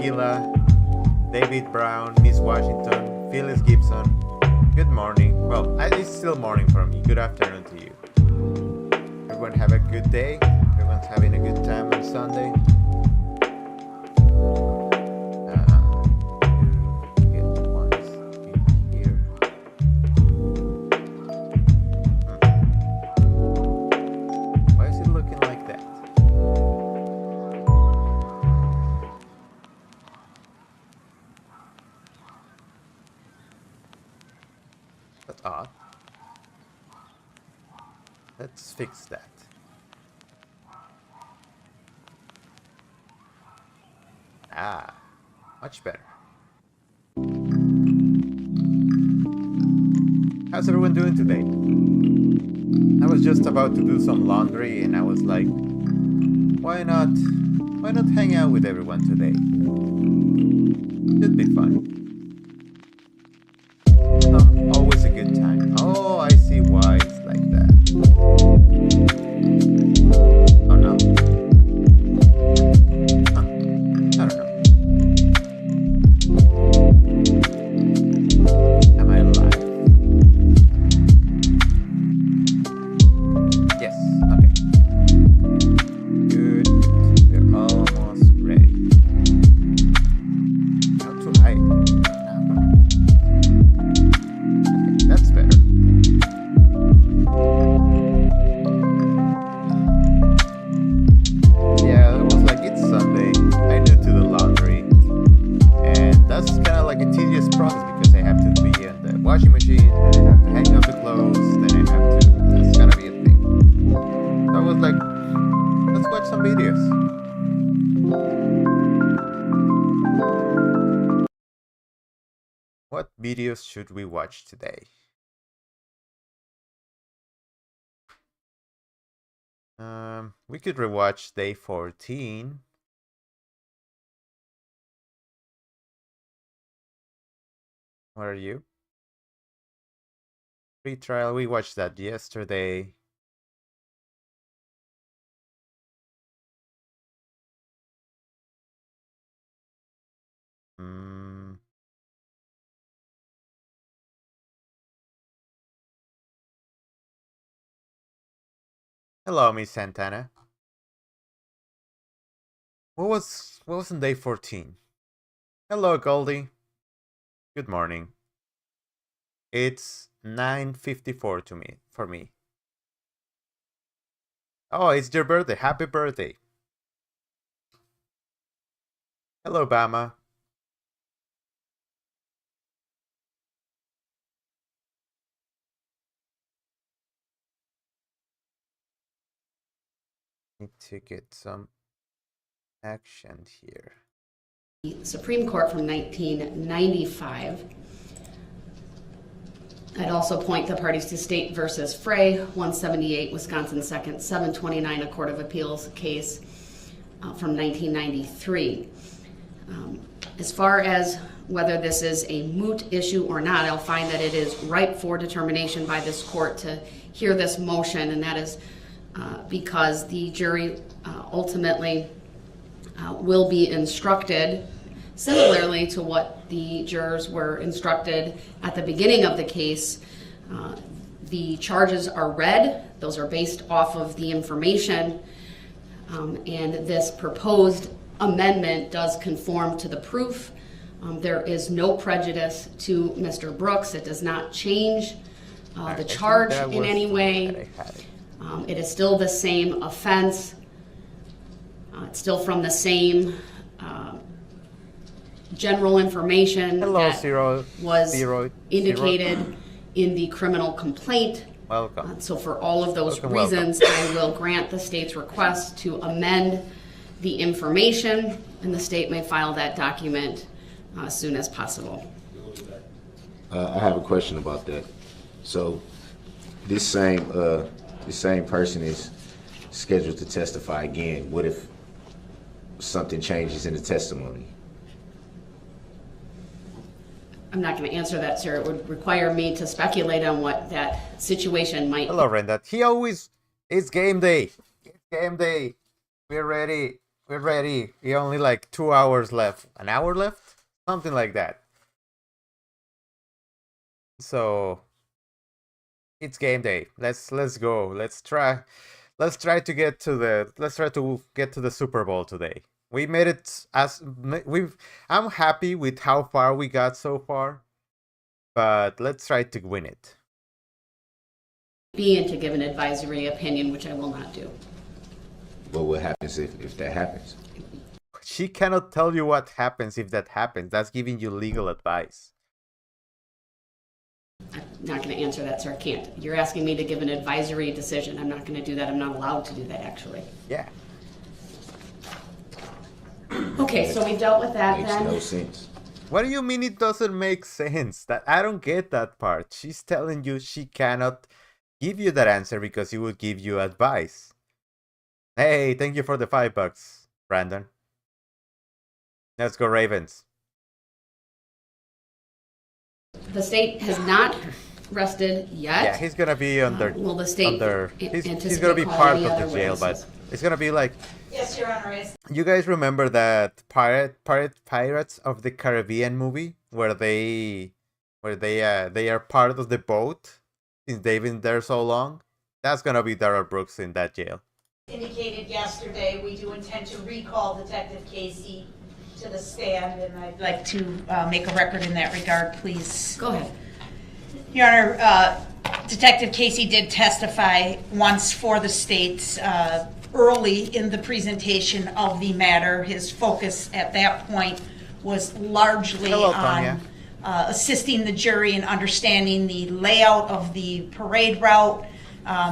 Mila, David Brown, Miss Washington, Phyllis Gibson. Good morning. Well, it's still morning for me. Good afternoon to you. Everyone have a good day. Everyone's having a good time on Sunday. Let's fix that. Much better. How's everyone doing today? I was just about to do some laundry and I was like, why not hang out with everyone today? Should be fun. Always a good time. Oh, I see why it's like that. Oh no. Huh. I don't know. Am I alive? Yes, okay. Good. We're almost ready. Not too high. That's better. Yeah, it was like it's Sunday. I new to the laundry, and that's kind of like a tedious process because I have to be in the washing machine, then I have to hang up the clothes, then I have to. It's gonna be a thing. So I was like, let's watch some videos. What videos should we watch today? We could rewatch day 14. What are you? Free trial, we watched that yesterday. Hello, Miss Santana. What was on day 14? Hello, Goldie. Good morning. It's 9:54 for me. Oh, it's your birthday. Happy birthday. Hello, Bama. Need to get some action here. The Supreme Court from 1995. I'd also point the parties to State versus Frey, 178 Wisconsin 2nd, 729, a Court of Appeals case from 1993. As far as whether this is a moot issue or not, I'll find that it is ripe for determination by this court to hear this motion, and that is because the jury ultimately will be instructed similarly to what the jurors were instructed at the beginning of the case. The charges are read. Those are based off of the information, and this proposed amendment does conform to the proof. There is no prejudice to Mr. Brooks. It does not change the charge in any way. It is still the same offense. It's still from the same general information that was indicated in the criminal complaint. Welcome. So for all of those reasons, I will grant the state's request to amend the information, and the state may file that document as soon as possible. I have a question about that. So this same person is scheduled to testify again. What if something changes in the testimony? I'm not going to answer that, sir. It would require me to speculate on what that situation might be. Hello, Renda. It's game day. It's game day. We're ready we're ready. We only like 2 hours left. An hour left? Something like that. So it's game day. Let's go. Let's try to get to the Super Bowl today. We made it I'm happy with how far we got so far, but let's try to win it. Be in to give an advisory opinion, which I will not do. But what happens if that happens? She cannot tell you what happens if that happens. That's giving you legal advice. I'm not going to answer that, sir. I can't. You're asking me to give an advisory decision. I'm not going to do that. I'm not allowed to do that, actually. Yeah. Okay, so we dealt with that Makes then. no sense. What do you mean it doesn't make sense? That I don't get that part. She's telling you she cannot give you that answer because it would give you advice. Hey, thank you for the $5, Brandon. Let's go Ravens. The state has not rested yet. Yeah, he's gonna be under. Will the state He's anticipate gonna be calling part any of the other jail, witnesses? but it's gonna be like. Yes, Your Honor. You guys remember that Pirates of the Caribbean movie where they are part of the boat since they've been there so long? That's gonna be Darrell Brooks in that jail. Indicated yesterday, we do intend to recall Detective Casey to the stand, and I'd like to make a record in that regard, please. Go ahead. Your Honor, Detective Casey did testify once for the state early in the presentation of the matter. His focus at that point was largely Hello, on Tanya. assisting the jury in understanding the layout of the parade route,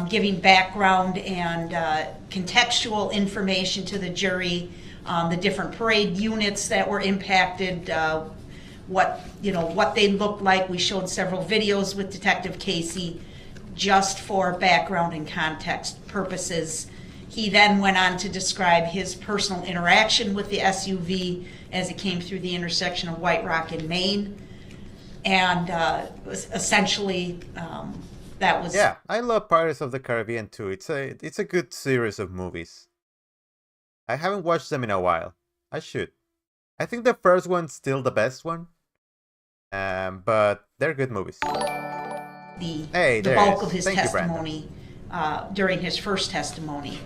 giving background and contextual information to the jury on the different parade units that were impacted, what they looked like. We showed several videos with Detective Casey just for background and context purposes. He then went on to describe his personal interaction with the SUV as it came through the intersection of White Rock and Maine. And essentially, that was... Yeah, I love Pirates of the Caribbean too. It's a good series of movies. I haven't watched them in a while. I should. I think the first one's still the best one. But they're good movies. The bulk of his testimony during his first testimony.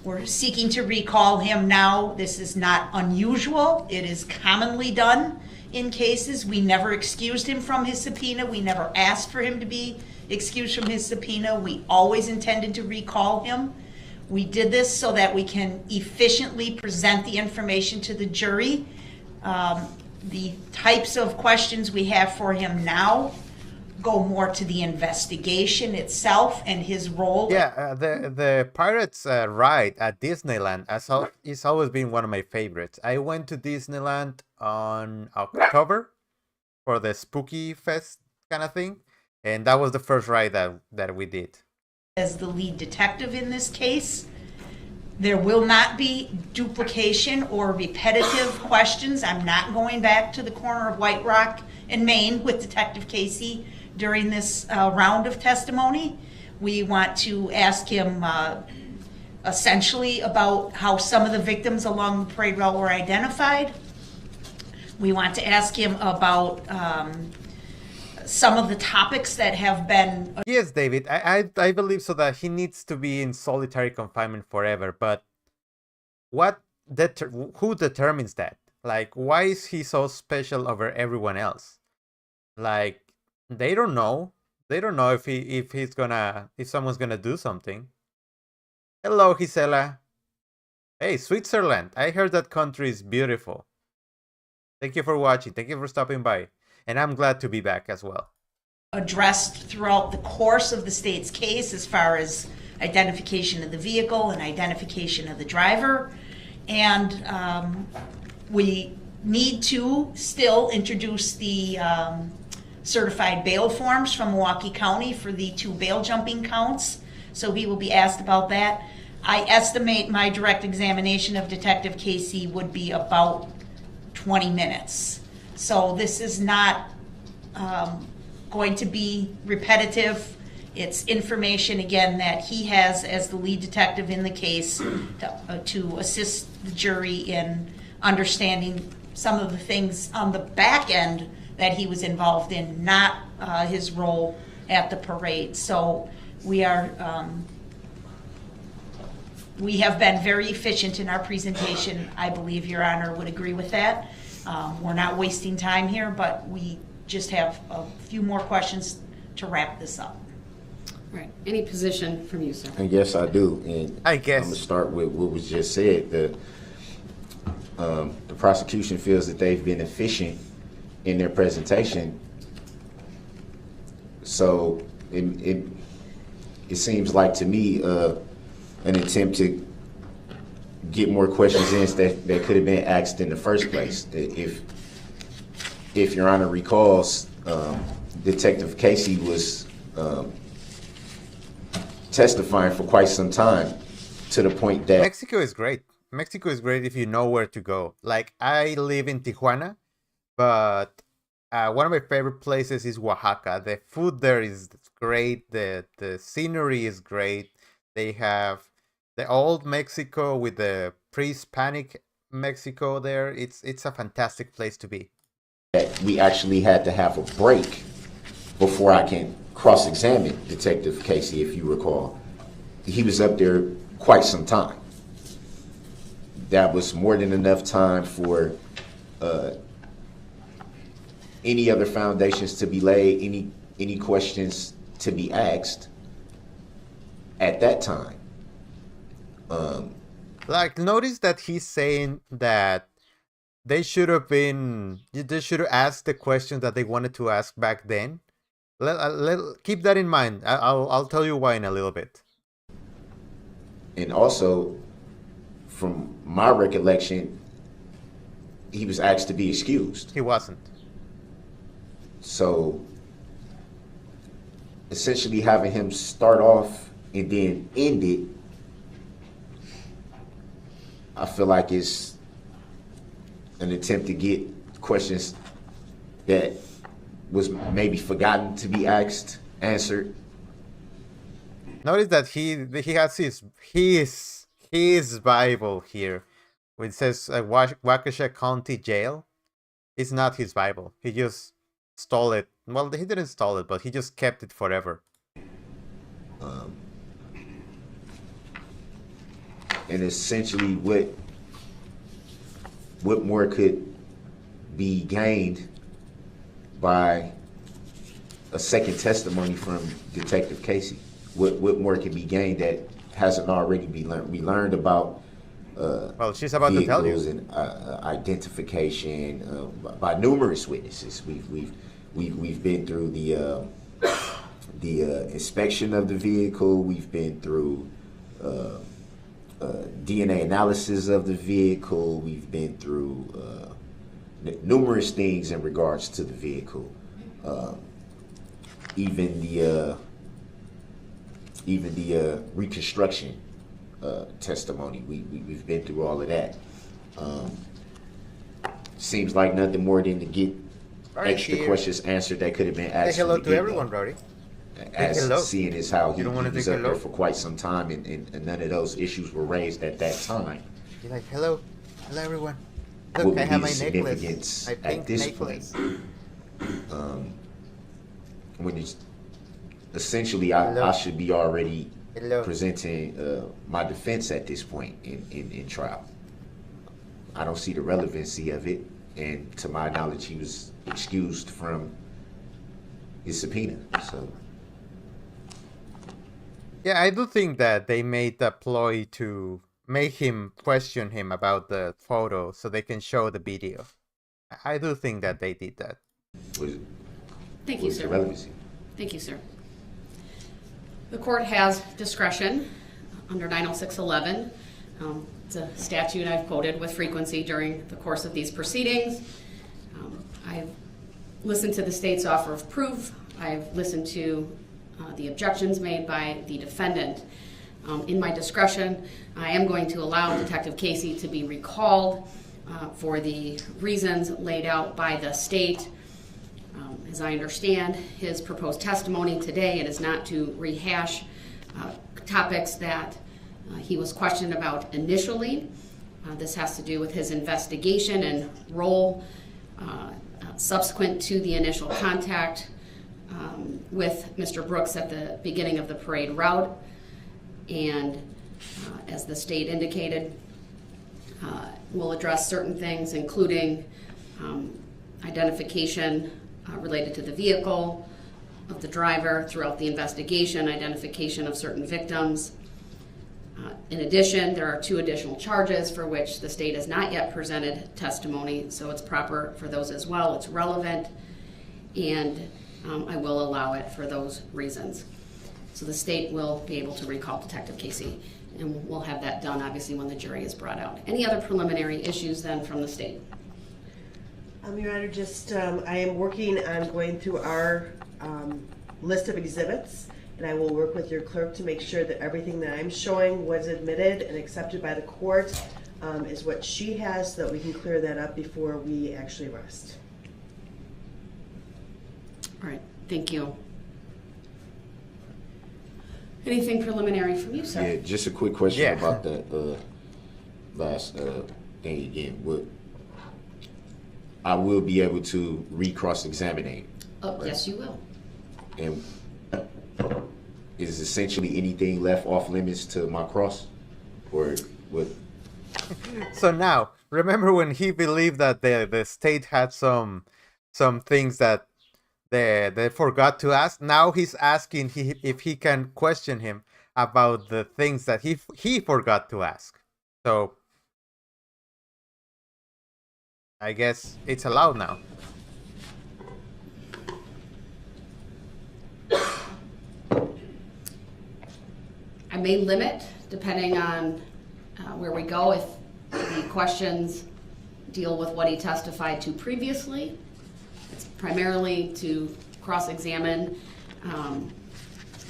We're seeking to recall him now. This is not unusual. It is commonly done in cases. We never excused him from his subpoena. We never asked for him to be excused from his subpoena. We always intended to recall him. We did this so that we can efficiently present the information to the jury. The types of questions we have for him now go more to the investigation itself and his role. Yeah, the Pirates ride at Disneyland it's always been one of my favorites. I went to Disneyland on October for the Spooky Fest kind of thing, and that was the first ride that we did. As the lead detective in this case, there will not be duplication or repetitive questions. I'm not going back to the corner of White Rock and Maine with Detective Casey during this round of testimony. We want to ask him essentially about how some of the victims along the parade route were identified. We want to ask him about some of the topics that have been... Yes, David, I believe so that he needs to be in solitary confinement forever, but who determines that? Like, why is he so special over everyone else? Like, they don't know. They don't know if someone's gonna do something. Hello, Gisela. Hey, Switzerland. I heard that country is beautiful. Thank you for watching. Thank you for stopping by. And I'm glad to be back as well. Addressed throughout the course of the state's case as far as identification of the vehicle and identification of the driver. And we need to still introduce the certified bail forms from Milwaukee County for the 2 bail jumping counts. So he will be asked about that. I estimate my direct examination of Detective Casey would be about 20 minutes. So this is not going to be repetitive. It's information, again, that he has as the lead detective in the case to assist the jury in understanding some of the things on the back end that he was involved in, not his role at the parade. So we have been very efficient in our presentation. I believe Your Honor would agree with that. We're not wasting time here, but we just have a few more questions to wrap this up. Right. Any position from you, sir? And yes, I do. And I guess. I'm gonna start with what was just said. The prosecution feels that they've been efficient in their presentation. So it seems like to me an attempt to get more questions in that could have been asked in the first place. If Your Honor recalls, Detective Casey was testifying for quite some time, to the point that Mexico is great. Mexico is great if you know where to go. Like, I live in Tijuana, but one of my favorite places is Oaxaca. The food there is great. The scenery is great. They have the old Mexico with the pre-Hispanic Mexico there. It's a fantastic place to be. we actually had to have a break before I can cross-examine Detective Casey, if you recall. He was up there quite some time. That was more than enough time for any other foundations to be laid, any questions to be asked at that time. Like, notice that he's saying that they should have asked the questions that they wanted to ask back then. Keep that in mind. I'll tell you why in a little bit. And also, from my recollection, he was asked to be excused. He wasn't. So, essentially having him start off and then end it, I feel like it's an attempt to get questions that was maybe forgotten to be asked, answered. Notice that he has his Bible here, which says Waukesha County Jail. It's not his Bible. He just stole it. Well, he didn't stole it, but he just kept it forever. And essentially what more could be gained by a second testimony from Detective Casey? What more can be gained that hasn't already been learned? We learned about Well, she's about to tell you. and identification by numerous witnesses. We've been through the inspection of the vehicle. We've been through DNA analysis of the vehicle. We've been through numerous things in regards to the vehicle. Even the reconstruction testimony. We've been through all of that. Seems like nothing more than to get extra questions answered that could have been asked. Say hello from the to get-go. everyone, Brody. As hello. seeing as how he You don't wanna was say up there hello? for quite some time, and none of those issues were raised at that time. You're like, hello everyone. What Look, would I have be my the necklace. significance My at pink this necklace. When it's essentially, I Hello. should be already Hello. presenting my defense at this point in trial. I don't see the relevancy of it, and to my knowledge, he was excused from his subpoena. So. Yeah, I do think that they made a ploy to make him question him about the photo so they can show the video. I do think that they did that. Thank you, What's the sir. relevancy? Thank you, sir. The court has discretion under 90611. It's a statute I've quoted with frequency during the course of these proceedings. I've listened to the state's offer of proof. I've listened to the objections made by the defendant. In my discretion, I am going to allow Detective Casey to be recalled for the reasons laid out by the state. As I understand his proposed testimony today, it is not to rehash topics that he was questioned about initially. This has to do with his investigation and role subsequent to the initial contact with Mr. Brooks at the beginning of the parade route. And as the state indicated, we'll address certain things, including identification related to the vehicle of the driver throughout the investigation, identification of certain victims. In addition, there are 2 additional charges for which the state has not yet presented testimony, so it's proper for those as well. It's relevant, and I will allow it for those reasons. So the state will be able to recall Detective Casey, and we'll have that done, obviously, when the jury is brought out. Any other preliminary issues then from the state? Your Honor, I am working on going through our list of exhibits, and I will work with your clerk to make sure that everything that I'm showing was admitted and accepted by the court is what she has, so that we can clear that up before we actually arrest. All right, thank you. Anything preliminary from you, sir? Yeah, just a quick question Yeah. about that last thing again. I will be able to re-cross-examine, Oh, yes, you will. and is essentially anything left off limits to my cross, or what? So now, remember when he believed that the state had some things that they forgot to ask? Now he's asking if he can question him about the things that he forgot to ask. So I guess it's allowed now. I may limit, depending on where we go, if the questions deal with what he testified to previously. It's primarily to cross-examine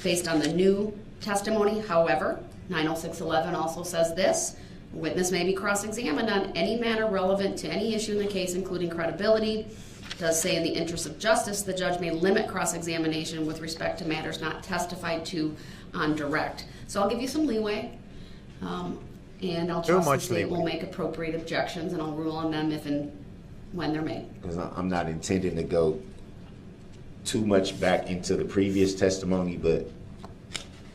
based on the new testimony. However, 90611 also says this: a witness may be cross-examined on any matter relevant to any issue in the case, including credibility. It does say in the interest of justice, the judge may limit cross-examination with respect to matters not testified to on direct. So I'll give you some leeway, and I'll Too trust the much state will leeway. make appropriate objections, and I'll rule on them if and when they're made. Because I'm not intending to go too much back into the previous testimony, but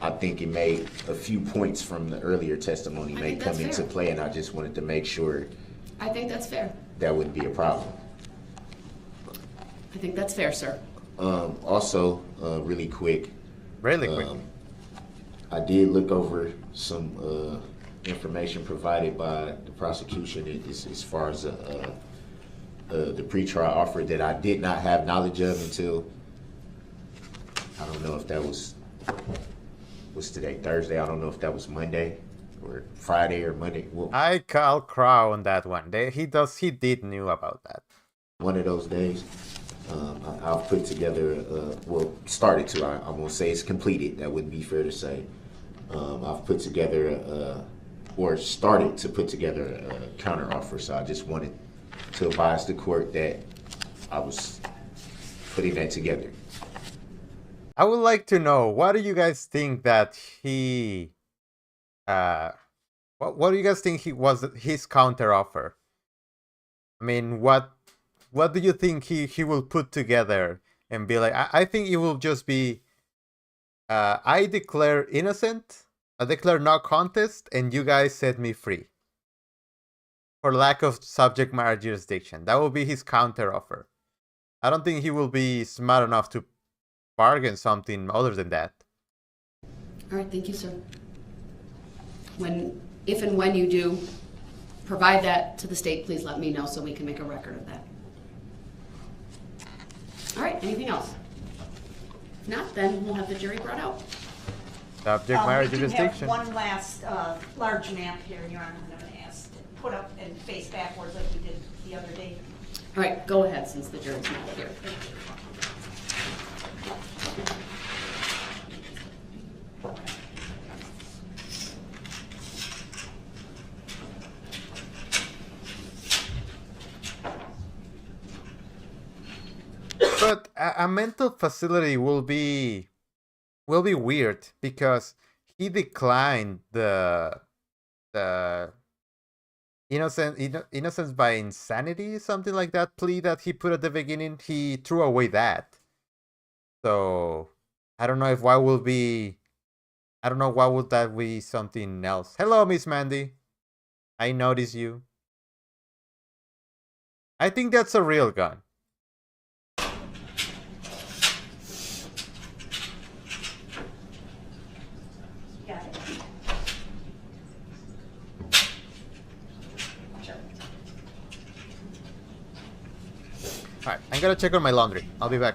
I think it made a few points from the earlier testimony I may think come that's into fair. play, and I just wanted to make sure I think that's fair. that wouldn't be a problem. I think that's fair, sir. Also, really quick, Really quick. I did look over some information provided by the prosecution as far as the pretrial offer that I did not have knowledge of until, I don't know if that was today, Thursday. I don't know if that was Monday or Friday or Monday. Well, I call Crow on that one. He did knew about that. one of those days. I've put together, started to, I won't say it's completed, that wouldn't be fair to say. I've put together, or started to put together a counter offer, so I just wanted to advise the court that I was putting that together. I would like to know, what do you guys think that he, what do you guys think was his counter offer? I mean, what do you think he will put together and be like? I think it will just be, I declare innocent, I declare no contest, and you guys set me free for lack of subject matter jurisdiction. That will be his counter offer. I don't think he will be smart enough to bargain something other than that. All right, thank you, sir. If and when you do provide that to the state, please let me know so we can make a record of that. All right, anything else? If not, then we'll have the jury brought out. Subject matter We do have jurisdiction. one last large map here, Your Honor, that I'm going to ask to put up and face backwards like we did the other day. All right, go ahead since the jury's not here. But a mental facility will be weird because he declined the innocence by insanity, something like that plea that he put at the beginning. He threw away that. So I don't know if why will be. I don't know why would that be something else. Hello, Miss Mandy. I notice you. I think that's a real gun. Got it. Sure. All right, I'm gonna check on my laundry. I'll be back.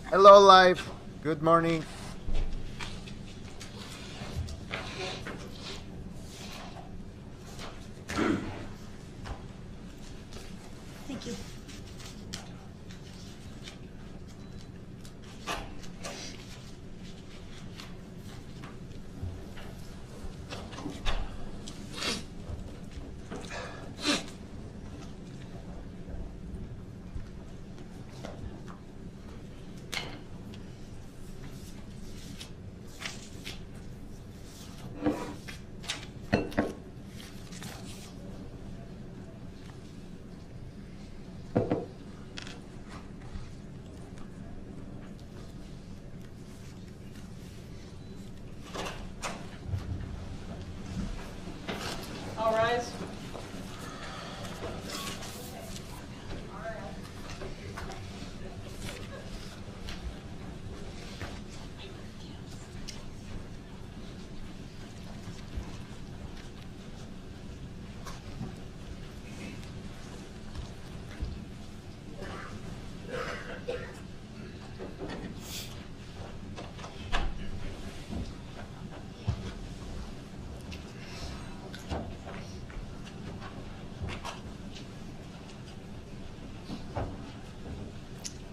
Hello, live. Good morning. Thank you. All rise.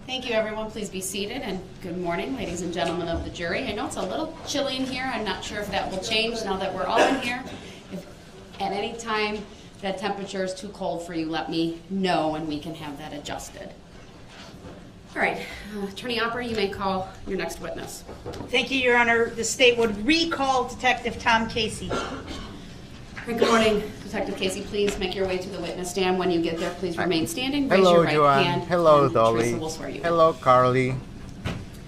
Thank you, everyone. Please be seated, and good morning, ladies and gentlemen of the jury. I know it's a little chilly in here. I'm not sure if that will change now that we're all in here. If at any time that temperature is too cold for you, let me know, and we can have that adjusted. All right, Attorney Opper, you may call your next witness. Thank you, Your Honor. The state would recall Detective Tom Casey. Good morning, Detective Casey. Please make your way to the witness stand. When you get there, please remain standing. Raise Hello, your right Joanne. hand. Hello, and Dolly. Teresa will swear you in. Hello, Carly.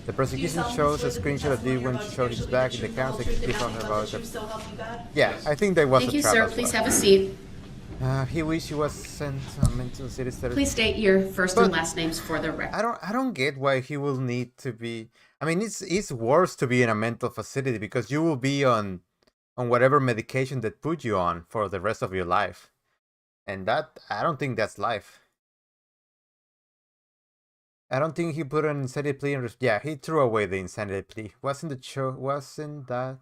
The prosecution shows a screenshot of you when she showed his back in the camera. So keep on about the... Yeah, I think there was Thank a you, trap sir. as Please well. have a seat. He wished he was sent to a mental city status. Please state your first and But- last names for the record. I don't get why he will need to be. I mean, it's worse to be in a mental facility because you will be on whatever medication that put you on for the rest of your life, and that I don't think that's life. I don't think he put an insanity plea. Yeah, he threw away the insanity plea. Wasn't that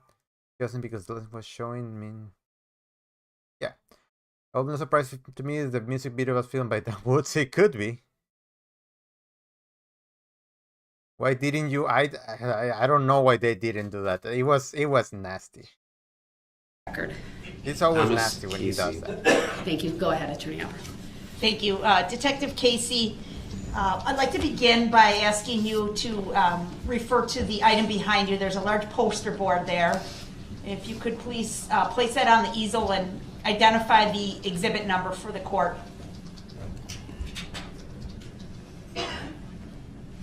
because the was showing me? Yeah. Oh, no surprise to me is the music video was filmed by Dan Woods. It could be. Why didn't you? I don't know why they didn't do that. It was nasty. Record. It's always Thomas nasty when he does Casey. that. Thank you. Go ahead, Attorney Opper. Thank you. Detective Casey, I'd like to begin by asking you to refer to the item behind you. There's a large poster board there. If you could please place that on the easel and identify the exhibit number for the court.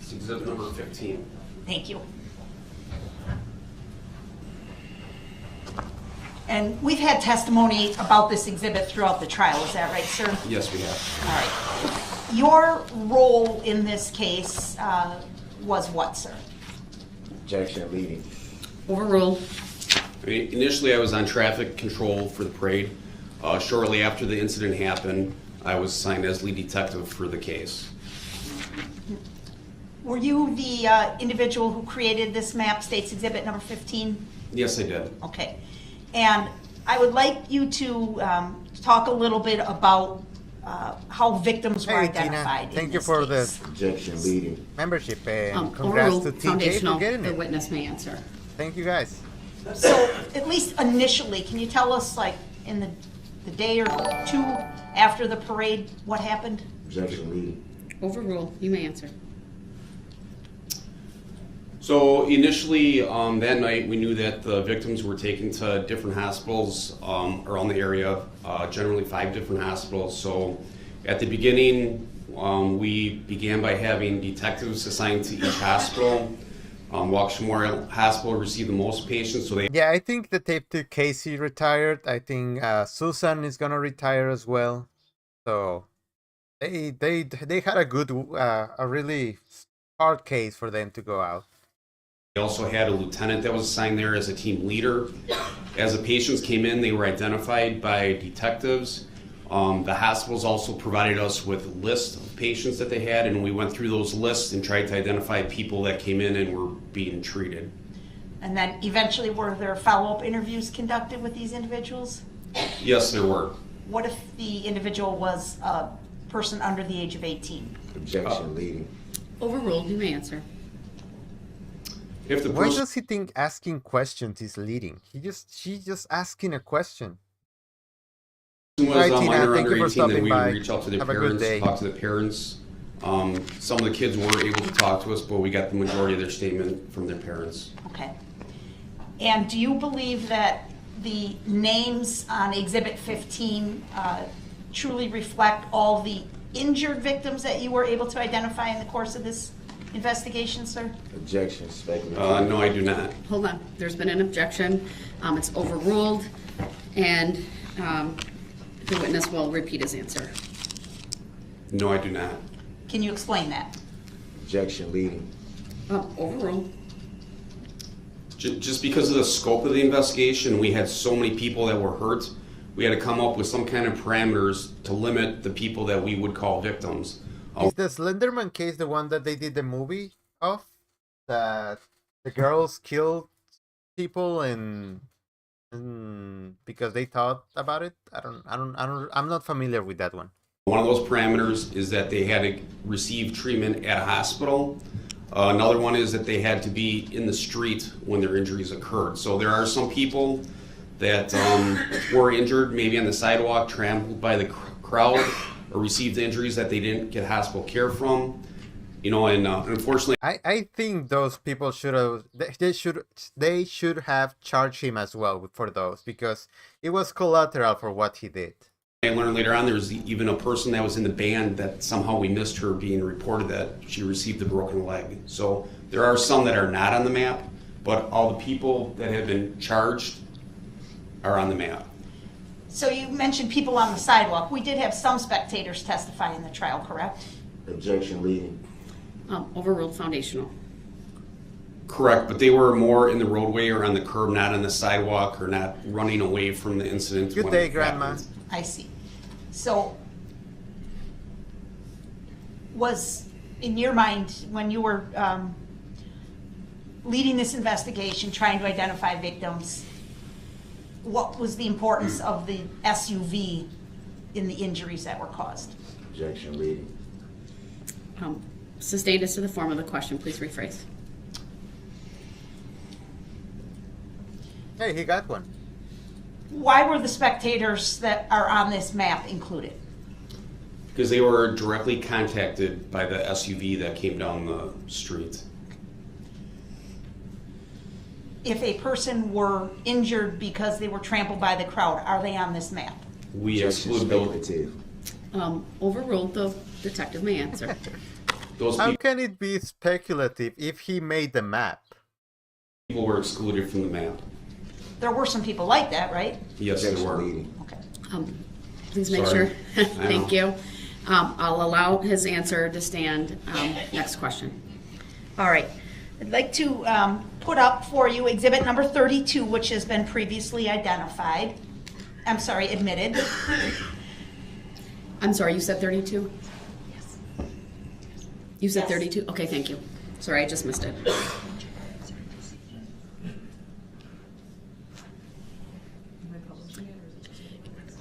It's exhibit number 15. Thank you. And we've had testimony about this exhibit throughout the trial. Is that right, sir? Yes, we have. All right. Your role in this case was what, sir? Objection leading. Overruled. Initially, I was on traffic control for the parade. Shortly after the incident happened, I was assigned as lead detective for the case. Were you the individual who created this map, States Exhibit number 15? Yes, I did. Okay. And I would like you to talk a little bit about how victims were Hey, Tina. identified. Thank in you this for case. the Objection leading. membership and congrats to Overruled. TJ Foundational. for getting The it. witness may answer. Thank you guys. So, at least initially, can you tell us, like, in the day or two after the parade, what happened? Objection leading. Overruled. You may answer. So initially, that night, we knew that the victims were taken to different hospitals around the area, generally 5 different hospitals. So at the beginning, we began by having detectives assigned to each hospital. Waukesha Memorial Hospital received the most patients, so they Yeah, I think the tape to Casey retired. I think Susan is gonna retire as well. So they had a good a really hard case for them to go out. also had a lieutenant that was assigned there as a team leader. As the patients came in, they were identified by detectives. The hospitals also provided us with lists of patients that they had, and we went through those lists and tried to identify people that came in and were being treated. And then eventually were there follow-up interviews conducted with these individuals? Yes, there were. What if the individual was a person under the age of 18? Objection leading. Overruled. You may answer. If the Why person does he think asking questions is leading? She's just asking a question. was Right, Tina, minor thank under you for 18, then stopping we by. would reach out to their Have a good parents, day. talk to the parents. Some of the kids weren't able to talk to us, but we got the majority of their statement from their parents. Okay. And do you believe that the names on Exhibit 15 truly reflect all the injured victims that you were able to identify in the course of this investigation, sir? Objection speculative. No, I do not. Hold on. There's been an objection. It's overruled, and the witness will repeat his answer. No, I do not. Can you explain that? Objection leading. Overruled. Just because of the scope of the investigation, we had so many people that were hurt, we had to come up with some kind of parameters to limit the people that we would call victims. Is the Slenderman case the one that they did the movie of? That the girls killed people and because they thought about it? I'm not familiar with that one. One of those parameters is that they had to receive treatment at a hospital. Another one is that they had to be in the street when their injuries occurred. So there are some people that were injured, maybe on the sidewalk, trampled by the crowd, or received injuries that they didn't get hospital care from. You know, and unfortunately, I think those people should have they should have charged him as well for those because it was collateral for what he did. I learned later on there was even a person that was in the band that somehow we missed her being reported that she received a broken leg. So there are some that are not on the map, but all the people that have been charged are on the map. So you mentioned people on the sidewalk. We did have some spectators testify in the trial, correct? Objection leading. Overruled. Foundational. Correct, but they were more in the roadway or on the curb, not on the sidewalk or not running away from the incident. Good when day, it Grandma. happened. I see. So was, in your mind, when you were leading this investigation, trying to identify victims, what was the importance of the SUV in the injuries that were caused? Objection leading. Sustained as to the form of the question. Please rephrase. Hey, he got one. Why were the spectators that are on this map included? Because they were directly contacted by the SUV that came down the street. If a person were injured because they were trampled by the crowd, are they on this map? We Objection exclude those, speculative. Overruled. The detective may answer. those How can it be speculative if he made the map? people were excluded from the map. There were some people like that, right? Yes, there Objection were. leading. Okay. Please make Sorry. sure. I Thank you. I'll allow his answer to stand. Next question. All right. I'd like to put up for you exhibit number 32, which has been previously identified. I'm sorry, admitted. I'm sorry, you said 32? Yes. You said Yes. 32? Okay, thank you. Sorry, I just missed it.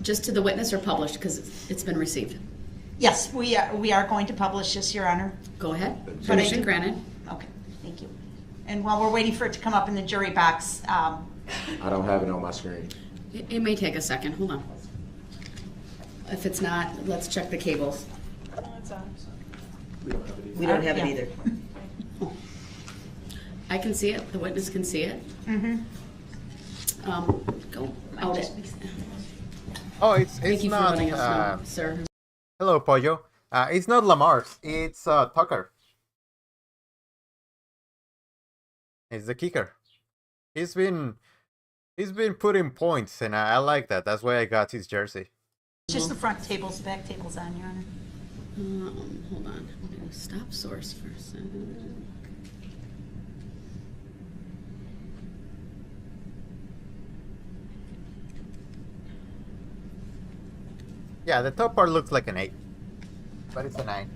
Just to the witness or published, because it's been received. Yes, we are going to publish this, Your Honor. Go ahead. But I Permission do- granted. Okay, thank you. And while we're waiting for it to come up in the jury box, I don't have it on my screen. It may take a second. Hold on. If it's not, let's check the cables. We don't have it Yeah. either. I can see it, the witness can see it. Go out it. Oh, it's Thank you for not. letting us know, sir. Hello, Pollo. It's not Lamar's. It's Tucker. He's the kicker. He's been putting points, and I like that. That's why I got his jersey. Just the front tables, back tables on, Your Honor. Hold on. I'm gonna stop source for a second. Yeah, the top part looks like an 8, but it's a 9.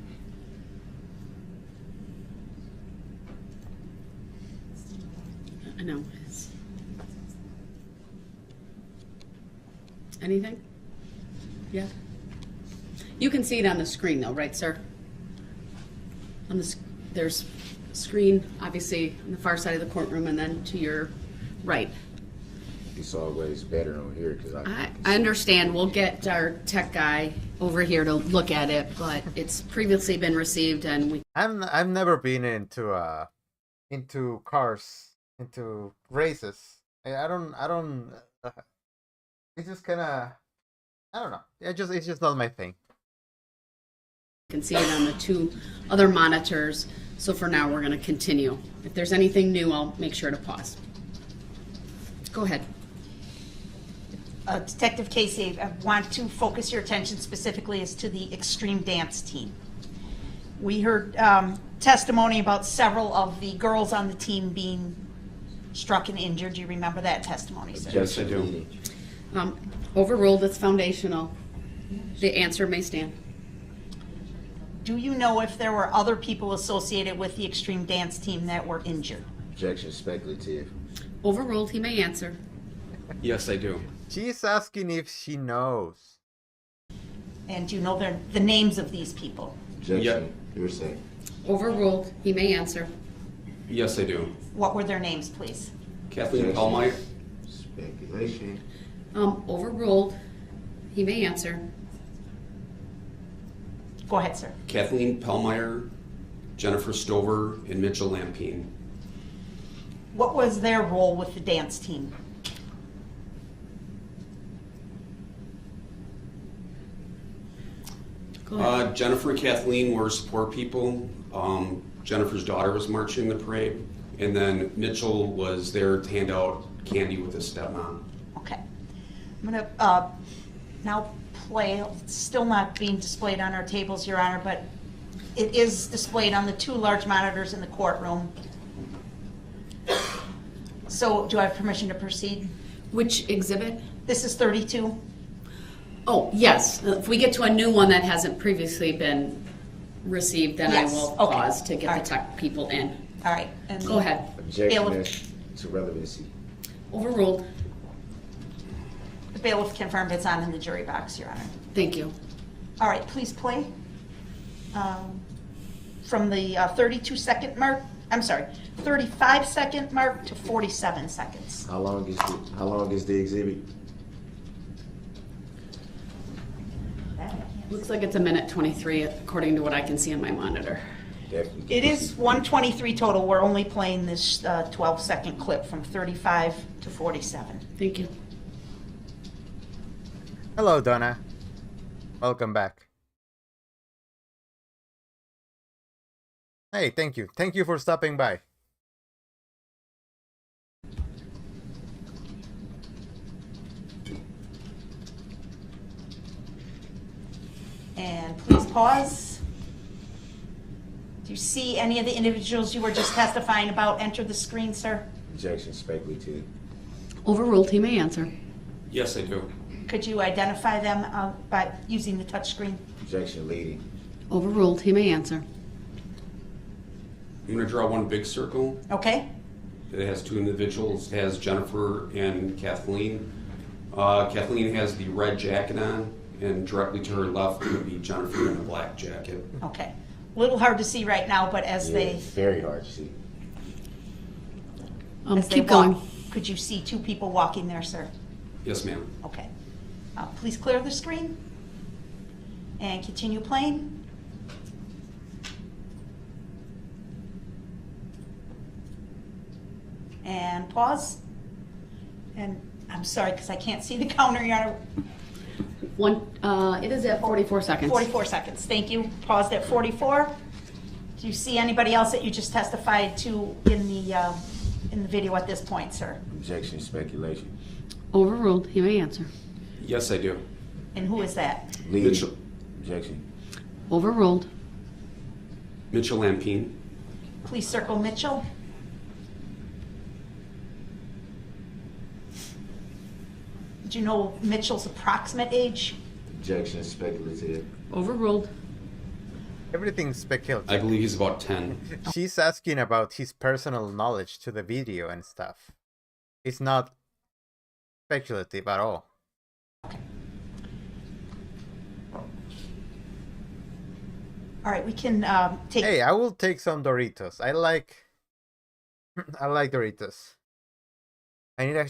I know. Anything? Yeah. You can see it on the screen though, right, sir? On the, there's a screen, obviously, on the far side of the courtroom, and then to your right. It's always better on here because I understand. We'll get our tech guy over here to look at it, but it's previously been received, and we. I've never been into cars, into races. I don't. It's just kind of. I don't know. It's just not my thing. Can see it on the 2 other monitors. So for now, we're going to continue. If there's anything new, I'll make sure to pause. Go ahead. Detective Casey, I want to focus your attention specifically as to the extreme dance team. We heard testimony about several of the girls on the team being struck and injured. Do you remember that testimony, sir? Yes, I do. Overruled. It's foundational. The answer may stand. Do you know if there were other people associated with the extreme dance team that were injured? objection speculative. Overruled. He may answer. Yes, I do. She's asking if she knows. And do you know the names of these people? Objection. Hearsay. Overruled. He may answer. Yes, I do. What were their names, please? Kathleen Pellmeyer. Speculation. Overruled. He may answer. Go ahead, sir. Kathleen Pellmeyer, Jennifer Stover, and Mitchell Lampine. What was their role with the dance team? Go ahead. Jennifer and Kathleen were support people. Jennifer's daughter was marching the parade. And then Mitchell was there to hand out candy with his stepmom. Okay. I'm going to now play, it's still not being displayed on our tables, Your Honor, but it is displayed on the two large monitors in the courtroom. So do I have permission to proceed? Which exhibit? This is 32. Oh, yes. If we get to a new one that hasn't previously been received, then Yes. I will Okay. pause to get All the right. tech people in. All right. And Go ahead. Objection Bailiff. to relevancy. Overruled. The bailiff confirmed it's on in the jury box, Your Honor. Thank you. All right, please play. From the 32-second mark, I'm sorry, 35-second mark to 47 seconds. How long is the exhibit? Looks like it's 1:23 according to what I can see on my monitor. Definitely. It is 123 total. We're only playing this 12-second clip from 35 to 47. Thank you. Hello, Donna. Welcome back. Hey, thank you. Thank you for stopping by. And please pause. Do you see any of the individuals you were just testifying about enter the screen, sir? Objection speculative. Overruled. He may answer. Yes, I do. Could you identify them by using the touch screen? Objection leading. Overruled. He may answer. I'm going to draw one big circle. Okay? It has two individuals. It has Jennifer and Kathleen. Kathleen has the red jacket on, and directly to her left would be Jennifer in a black jacket. Okay. A little hard to see right now, but as Yeah, they very hard to see. as they Keep walk, going. could you see two people walking there, sir? Yes, ma'am. Okay. Please clear the screen and continue playing. And pause. And I'm sorry, because I can't see the counter, Your Honor. It is at 44 seconds. 44 seconds, thank you. Paused at 44. Do you see anybody else that you just testified to in the video at this point, sir? Objection, speculation. Overruled. You may answer. Yes, I do. And who is that? Leading. Mitchell. Objection. Overruled. Mitchell Lampine. Please circle Mitchell. Do you know Mitchell's approximate age? Objection, speculative. Overruled. Everything's speculative. I believe he's about 10. She's asking about his personal knowledge to the video and stuff. It's not speculative at all. All right, we can take. Hey, I will take some Doritos. I like Doritos. I need a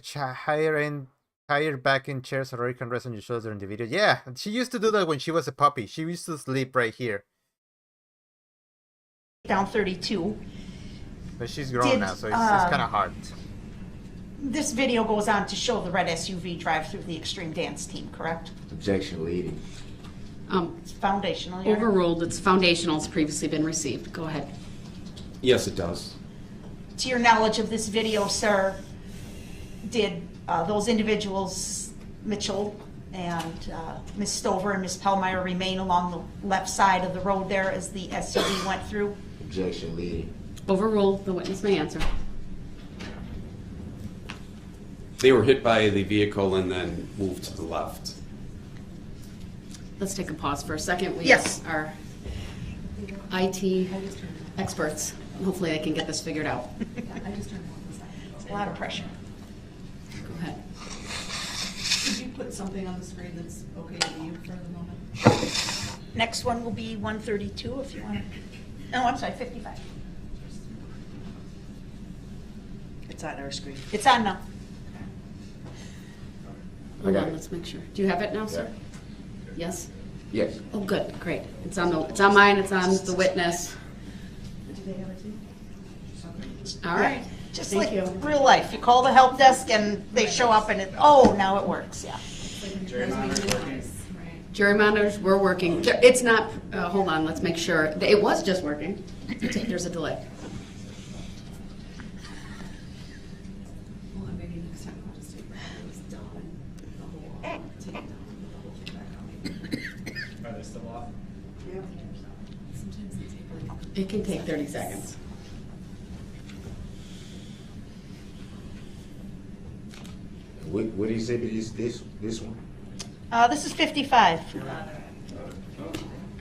higher back end chair so Rory can rest on your shoulder in the video. Yeah, she used to do that when she was a puppy. She used to sleep right here. Down 32. But she's grown now, so it's kind of hard. This video goes on to show the red SUV drive through the Extreme Dance team, correct? Objection, leading. It's foundational. Your Honor. Overruled. It's foundational. It's previously been received. Go ahead. Yes, it does. To your knowledge of this video, sir, did those individuals, Mitchell and Ms. Stover and Ms. Pellmeyer, remain along the left side of the road there as the SUV went through? Objection, leading. Overruled. The witness may answer. They were hit by the vehicle and then moved to the left. Let's take a pause for a second. We Yes. have our IT experts. Hopefully they can get this figured out. It's a lot of pressure. Go ahead. Could you put something on the screen that's okay to you for the moment? Next one will be 132 if you want to. No, I'm sorry, 55. It's on our screen. It's on now. Hold got on, it. let's make sure. Do you have it now, sir? Yes? Yes. Oh, good, great. It's on mine, it's on the witness. Do they have it too? All right. Just Thank like you. real life. You call the help desk and they show up and now it works, yeah. Jury monitors, we're working. It's not, hold on, let's make sure. It was just working. There's a delay. Well, and maybe next time I'll just take it was done, the whole, take it down, the whole back on me. Are they still off? Sometimes they take like. It can take 30 seconds. What exhibit is this one? This is 55. All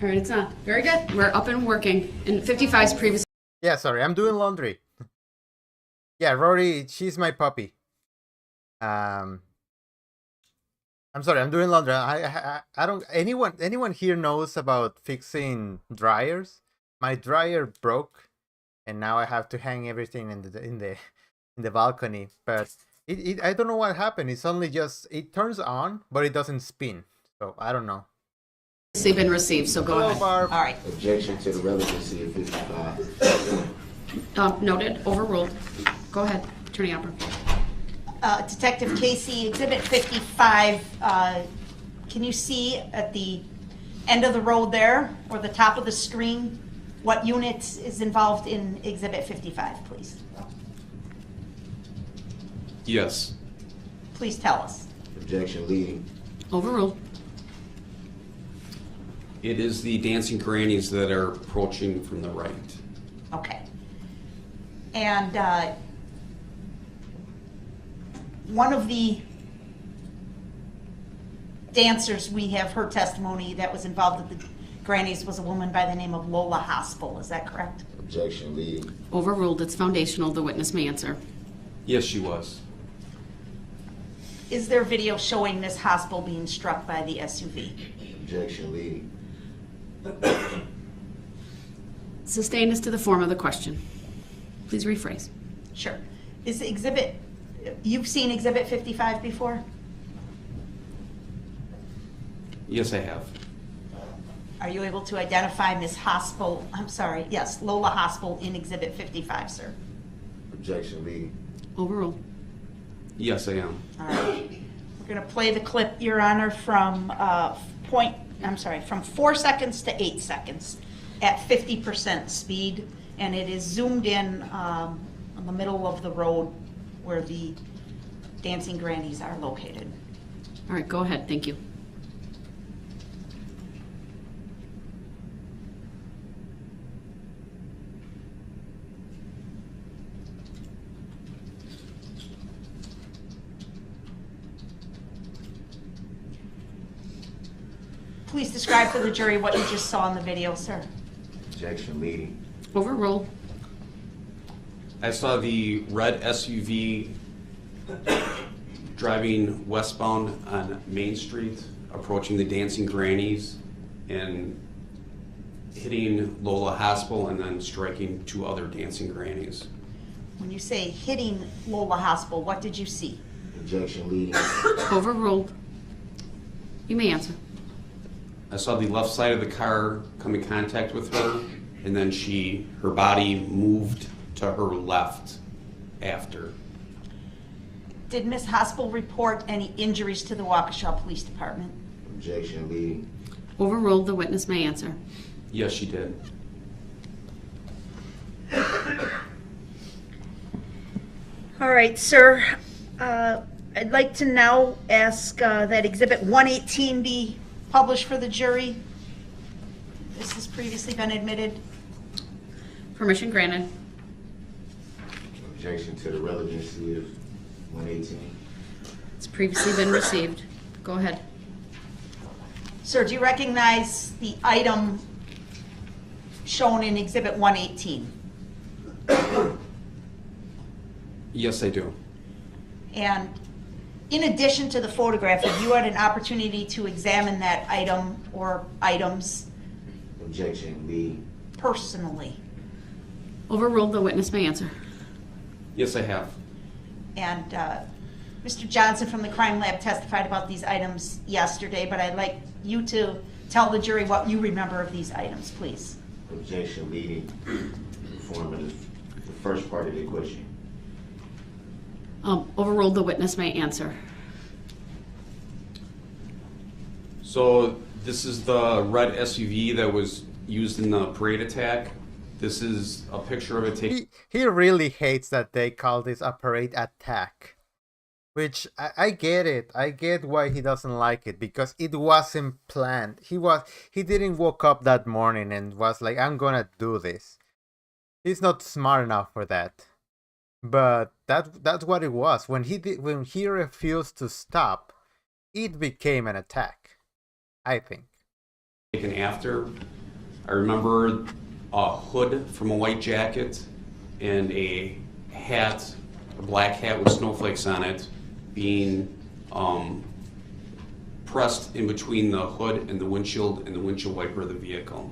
right, it's on. Very good. We're up and working. And 55 is previously. Yeah, sorry, I'm doing laundry. Yeah, Rory, she's my puppy. I'm sorry, I'm doing laundry. I don't. Anyone here knows about fixing dryers? My dryer broke, and now I have to hang everything in the balcony. But I don't know what happened. It's only just it turns on, but it doesn't spin. So I don't know. been received, so go Hello, ahead. Barb. All right. Objection to the relevancy of 55. Noted, overruled. Go ahead, Attorney Opper. Detective Casey, Exhibit 55, can you see at the end of the road there, or the top of the screen, what unit is involved in Exhibit 55, please? Yes. Please tell us. Objection, leading. Overruled. It is the dancing grannies that are approaching from the right. Okay. And one of the dancers, we have her testimony that was involved with the grannies was a woman by the name of Lola Hospital. Is that correct? Objection, leading. Overruled. It's foundational. The witness may answer. Yes, she was. Is there video showing Miss Hospital being struck by the SUV? Objection, leading. Sustained as to the form of the question. Please rephrase. Sure. Is the exhibit, you've seen Exhibit 55 before? Yes, I have. Are you able to identify Miss Hospital, I'm sorry, yes, Lola Hospital in Exhibit 55, sir? Objection, leading. Overruled. Yes, I am. All right. We're going to play the clip, Your Honor, from from 4 seconds to 8 seconds at 50% speed, and it is zoomed in on the middle of the road where the dancing grannies are located. All right, go ahead. Thank you. Please describe for the jury what you just saw in the video, sir. Objection leading. Overruled. I saw the red SUV driving westbound on Main Street, approaching the Dancing Grannies and hitting Lola Hospital and then striking 2 other Dancing Grannies. When you say hitting Lola Hospital, what did you see? Objection leading. Overruled. You may answer. I saw the left side of the car come in contact with her, and then her body moved to her left after. Did Ms. Hospital report any injuries to the Waukesha Police Department? Objection leading. Overruled. The witness may answer. Yes, she did. All right, sir. I'd like to now ask that Exhibit 118 be published for the jury. This has previously been admitted. Permission granted. Objection to the relevancy of 118. It's previously been received. Go ahead. Sir, do you recognize the item shown in Exhibit 118? Yes, I do. And in addition to the photograph, have you had an opportunity to examine that item or items Objection leading. personally? Overruled. The witness may answer. Yes, I have. And Mr. Johnson from the crime lab testified about these items yesterday, but I'd like you to tell the jury what you remember of these items, please. Objection leading. Informative. The first part of the question. Overruled. The witness may answer. So this is the red SUV that was used in the parade attack. This is a picture of it taken. He really hates that they call this a parade attack. Which I get it. I get why he doesn't like it, because it wasn't planned. He didn't woke up that morning and was like, I'm gonna do this. He's not smart enough for that. But that's what it was. When he refused to stop, it became an attack, I think. Taken after. I remember a hood from a white jacket and a hat, a black hat with snowflakes on it, being pressed in between the hood and the windshield wiper of the vehicle.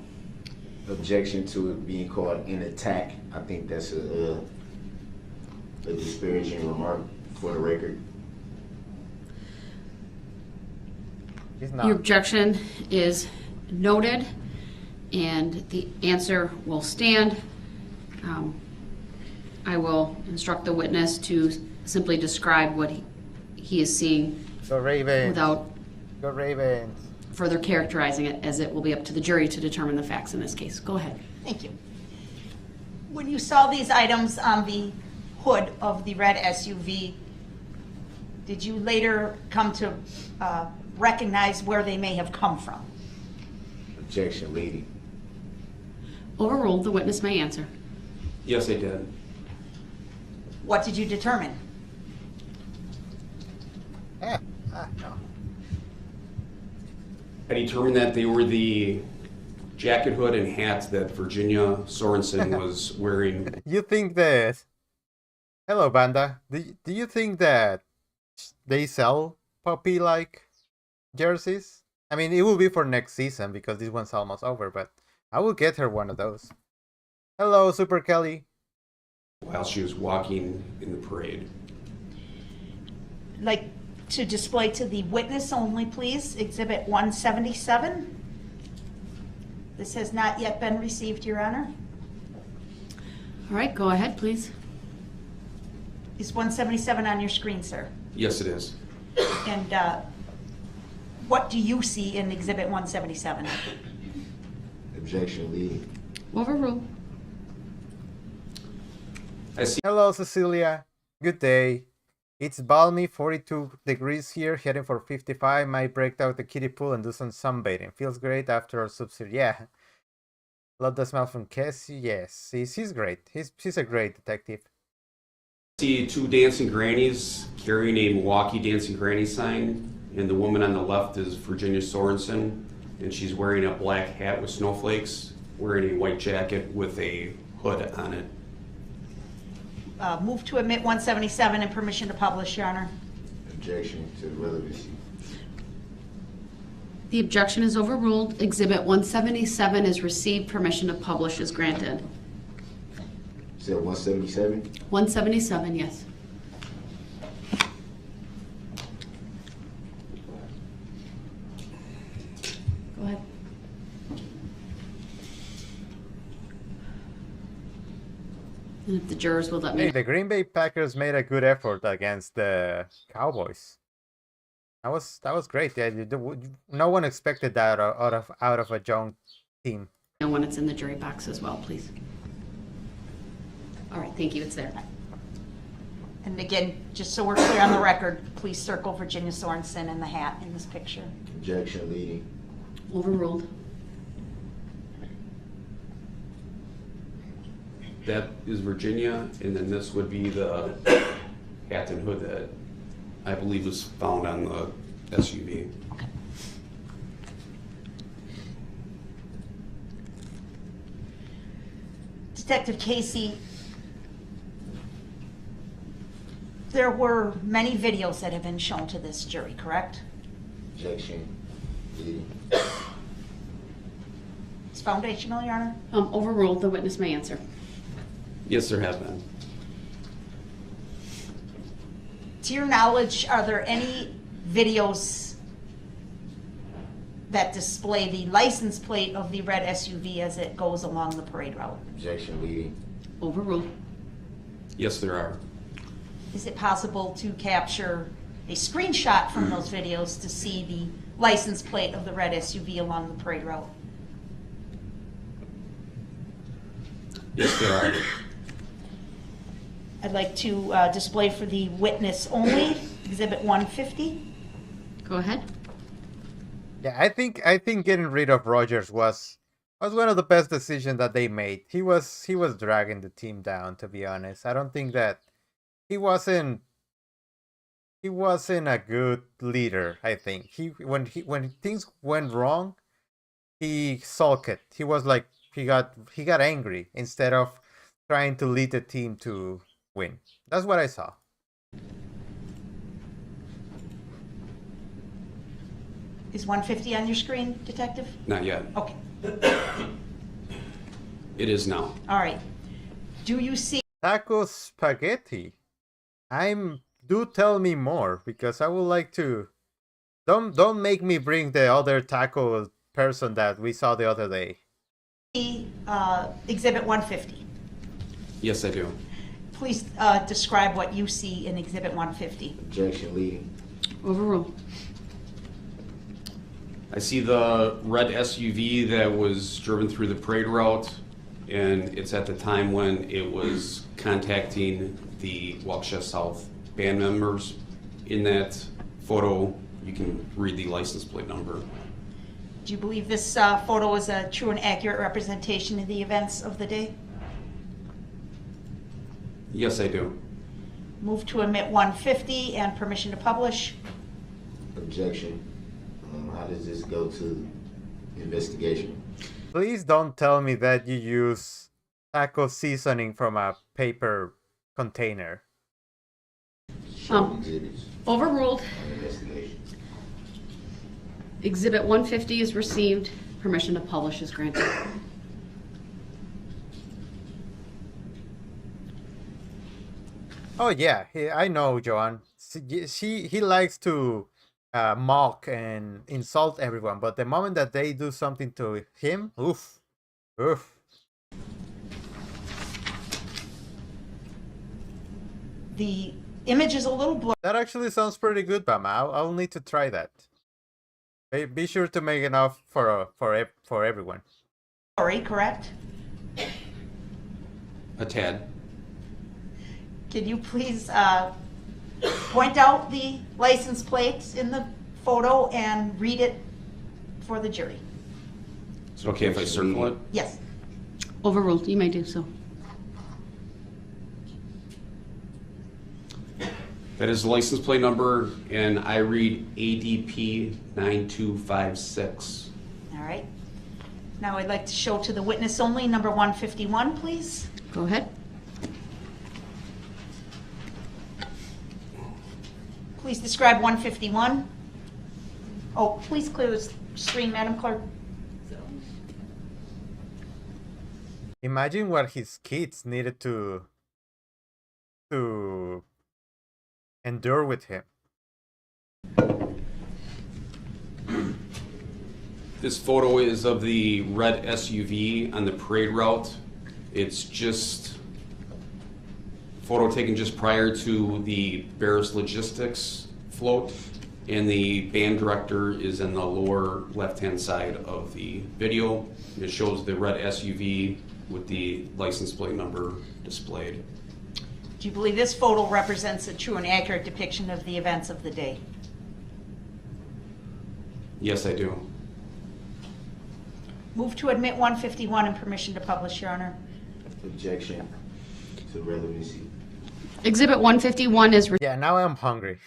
Objection to it being called an attack. I think that's a disparaging remark for the record. He's not. Your objection is noted, and the answer will stand. I will instruct the witness to simply describe what he is seeing Go Ravens. without Go Ravens. further characterizing it, as it will be up to the jury to determine the facts in this case. Go ahead. Thank you. When you saw these items on the hood of the red SUV, did you later come to recognize where they may have come from? Objection leading. Overruled. The witness may answer. Yes, I did. What did you determine? No. I determined that they were the jacket, hood, and hat that Virginia Sorensen was wearing. You think that... Hello, Banda. Do you think that they sell puppy-like jerseys? I mean, it will be for next season because this one's almost over, but I will get her one of those. Hello, Super Kelly. While she was walking in the parade. Like to display to the witness only, please, Exhibit 177. This has not yet been received, Your Honor. All right, go ahead, please. Is 177 on your screen, sir? Yes, it is. And what do you see in Exhibit 177? Objection leading. Overruled. I see Hello, Cecilia. Good day. It's balmy, 42 degrees here, heading for 55. Might break out the kiddie pool and do some sunbathing. Feels great after our subsidy. Yeah. Love the smell from Cassie. Yes, he's great. He's a great detective. two dancing grannies carrying a Milwaukee Dancing Granny sign, and the woman on the left is Virginia Sorensen, and she's wearing a black hat with snowflakes, wearing a white jacket with a hood on it. Move to admit 177 and permission to publish, Your Honor. Objection to relevancy. The objection is overruled. Exhibit 177 is received. Permission to publish is granted. Said 177? 177, yes. Go ahead. And if the jurors will let me. Hey, the Green Bay Packers made a good effort against the Cowboys. That was great. Yeah, no one expected that out of a young team. know when it's in the jury box as well, please. All right, thank you, it's there. And again, just so we're clear on the record, please circle Virginia Sorensen in the hat in this picture. Objection leading. Overruled. That is Virginia, and then this would be the hat and hood that I believe was found on the SUV. Detective Casey, there were many videos that have been shown to this jury, correct? Objection leading. It's foundational, Your Honor? Overruled, the witness may answer. Yes, there have been. To your knowledge, are there any videos that display the license plate of the red SUV as it goes along the parade route? Objection leading. Overruled. Yes, there are. Is it possible to capture a screenshot from those videos to see the license plate of the red SUV along the parade route? Yes, there are. I'd like to display for the witness only, Exhibit 150. Go ahead. Yeah, I think getting rid of Rogers was one of the best decisions that they made. He was dragging the team down, to be honest. I don't think that he wasn't a good leader. I think when things went wrong, he sulked. He was like he got angry instead of trying to lead the team to win. That's what I saw. Is 150 on your screen, Detective? Not yet. Okay, It is now. all right. Do you see Taco spaghetti. Do tell me more, because I would like to. Don't make me bring the other taco person that we saw the other day. Exhibit 150? Yes, I do. Please describe what you see in Exhibit 150. Objection leading. Overruled. I see the red SUV that was driven through the parade route, and it's at the time when it was contacting the Waukesha South band members. In that photo, you can read the license plate number. Do you believe this photo is a true and accurate representation of the events of the day? Yes, I do. Move to admit 150 and permission to publish. Objection. How does this go to investigation? Please don't tell me that you use taco seasoning from a paper container. Show exhibits Overruled. on investigation. Exhibit 150 is received. Permission to publish is granted. Oh yeah, I know, Joan. He likes to mock and insult everyone, but the moment that they do something to him, oof. the image is a little blurry. That actually sounds pretty good, Bama. I'll need to try that. Be sure to make enough for everyone. Correct? A tad. Can you please point out the license plates in the photo and read it for the jury? Is it okay if I circle it? Yes. Overruled. You may do so. That is the license plate number, and I read ADP 9256. All right. Now I'd like to show to the witness only, number 151, please. Go ahead. Please describe 151. Oh, please clear the screen, Madam Clerk. Imagine what his kids needed to endure with him. This photo is of the red SUV on the parade route. It's just photo taken just prior to the Barris Logistics float, and the band director is in the lower left-hand side of the video. It shows the red SUV with the license plate number displayed. Do you believe this photo represents a true and accurate depiction of the events of the day? Yes, I do. Move to admit 151 and permission to publish, Your Honor. Objection to relevancy. Exhibit 151 is Yeah, now I'm hungry.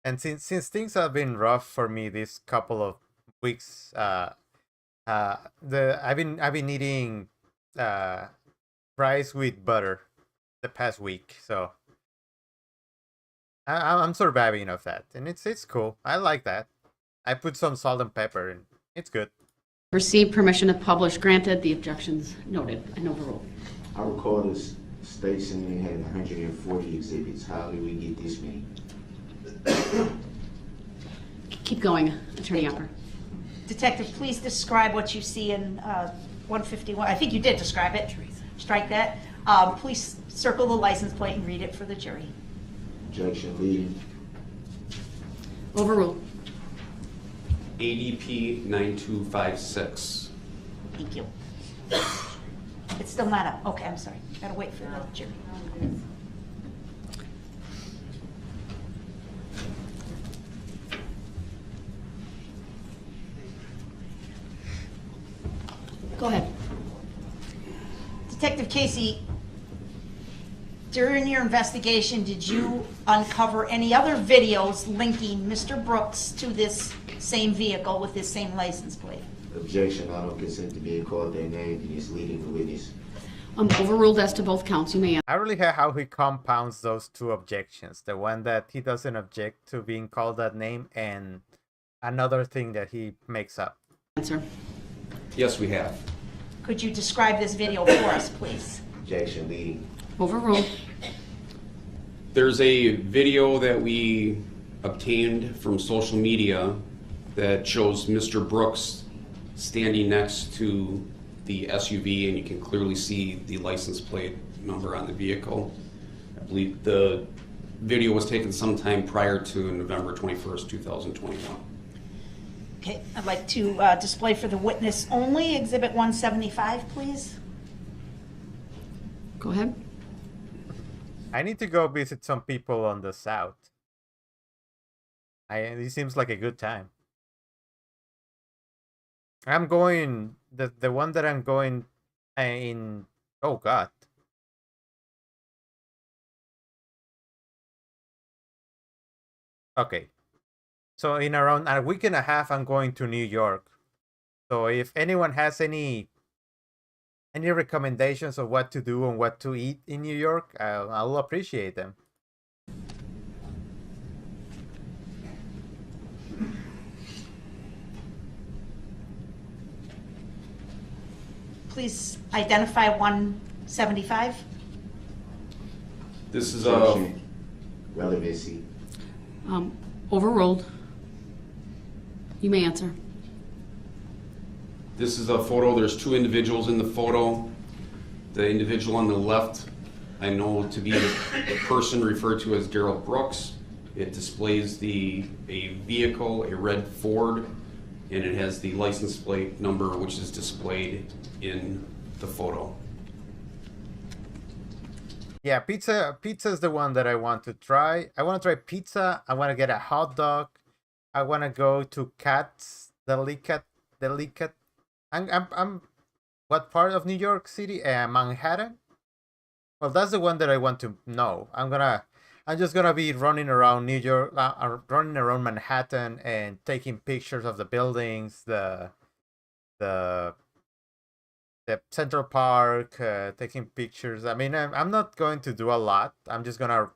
And since things have been rough for me this couple of weeks, I've been eating fries with butter the past week, so I'm surviving off that, and it's cool. I like that. I put some salt and pepper, and it's good. received permission to publish. Granted. The objections noted and overruled. I recall this state senate had 140 exhibits. How did we get this many? Keep going, Attorney Upper. Detective, please describe what you see in 151. I think you did describe it. Strike that. Please circle the license plate and read it for the jury. Objection leading. Overruled. ADP 9256. Thank you. It's still not up. Okay, I'm sorry. Gotta wait for the jury. Go ahead. Detective Casey, during your investigation, did you uncover any other videos linking Mr. Brooks to this same vehicle with this same license plate? Objection. I don't consent to being called that name. He is leading the witness. Overruled as to both counts. You may answer. I really hate how he compounds those two objections. The one that he doesn't object to being called that name, and another thing that he makes up. Yes, we have. Could you describe this video for us, please? Objection leading. Overruled. There's a video that we obtained from social media that shows Mr. Brooks standing next to the SUV, and you can clearly see the license plate number on the vehicle. I believe the video was taken sometime prior to November 21st, 2021. Okay, I'd like to display for the witness only Exhibit 175, please. Go ahead. I need to go visit some people on the south. It seems like a good time. I'm going the one that I'm going in. Oh God. Okay. So in around a week and a half, I'm going to New York. So if anyone has any recommendations of what to do and what to eat in New York, I'll appreciate them. Please identify 175. This is Objection. Relevancy. Overruled. You may answer. This is a photo. There's two individuals in the photo. The individual on the left I know to be the person referred to as Daryl Brooks. It displays a vehicle, a red Ford, and it has the license plate number, which is displayed in the photo. Yeah, pizza is the one that I want to try. I want to try pizza. I want to get a hot dog. I want to go to Cat's Delicat. I'm what part of New York City? Manhattan. Well, that's the one that I want to know. I'm just gonna be running around New York, running around Manhattan, and taking pictures of the buildings, the Central Park, taking pictures. I mean, I'm not going to do a lot. I'm just gonna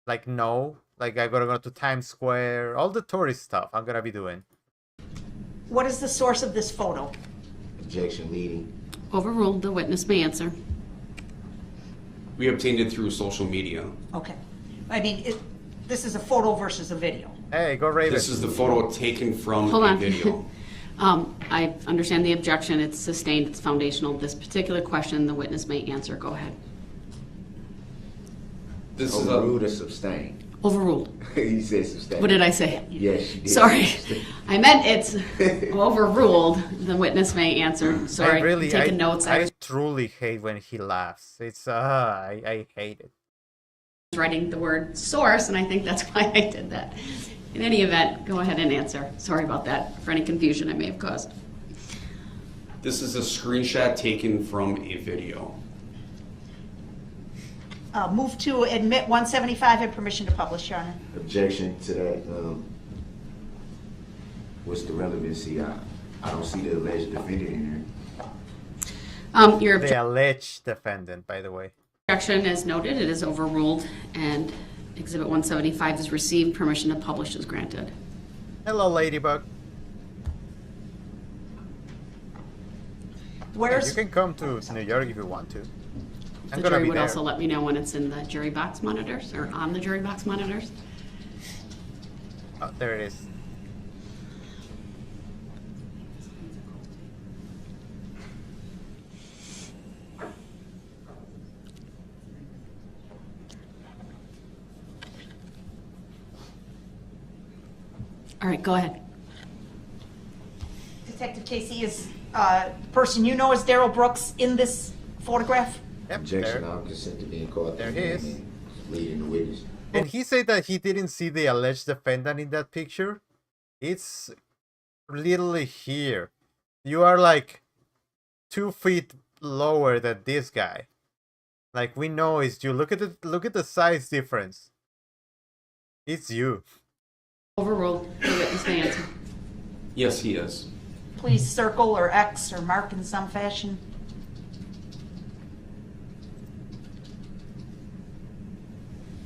I'm gonna go to Times Square, all the tourist stuff I'm gonna be doing. What is the source of this photo? Objection leading. Overruled. The witness may answer. We obtained it through social media. Okay. I mean, this is a photo versus a video. Hey, go Ravens. This is the photo taken from Hold a on. video. I understand the objection. It's sustained. It's foundational. This particular question, the witness may answer. Go ahead. This is Overruled or sustain? Overruled. You said sustain. What did I say? Yes, you did. Sorry. I meant it's overruled. The witness may answer. Sorry. I'm taking notes. I I was truly hate when he laughs. It's I hate it. writing the word source, and I think that's why I did that. In any event, go ahead and answer. Sorry about that for any confusion I may have caused. This is a screenshot taken from a video. Move to admit 175 and permission to publish, Your Honor. Objection to that. What's the relevancy? I don't see the alleged defendant in Your The alleged defendant, by the way. objection is noted. It is overruled, and Exhibit 175 is received. Permission to publish is granted. Hello, Ladybug. You Where's, can come to New York if you want to. I'm The gonna jury be would there. also let me know when it's in the jury box monitors, or on the jury box monitors. Oh, there it is. All right, go ahead. Detective Casey, is the person you know as Daryl Brooks in this photograph? Yep, Objection, there. I'll consent to being called. There he is. Leading the witness. And he said that he didn't see the alleged defendant in that picture. It's literally here. You are like 2 feet lower than this guy. Like we know it's you. Look at the size difference. It's you. Overruled. The witness may answer. Yes, he is. Please circle or X or mark in some fashion.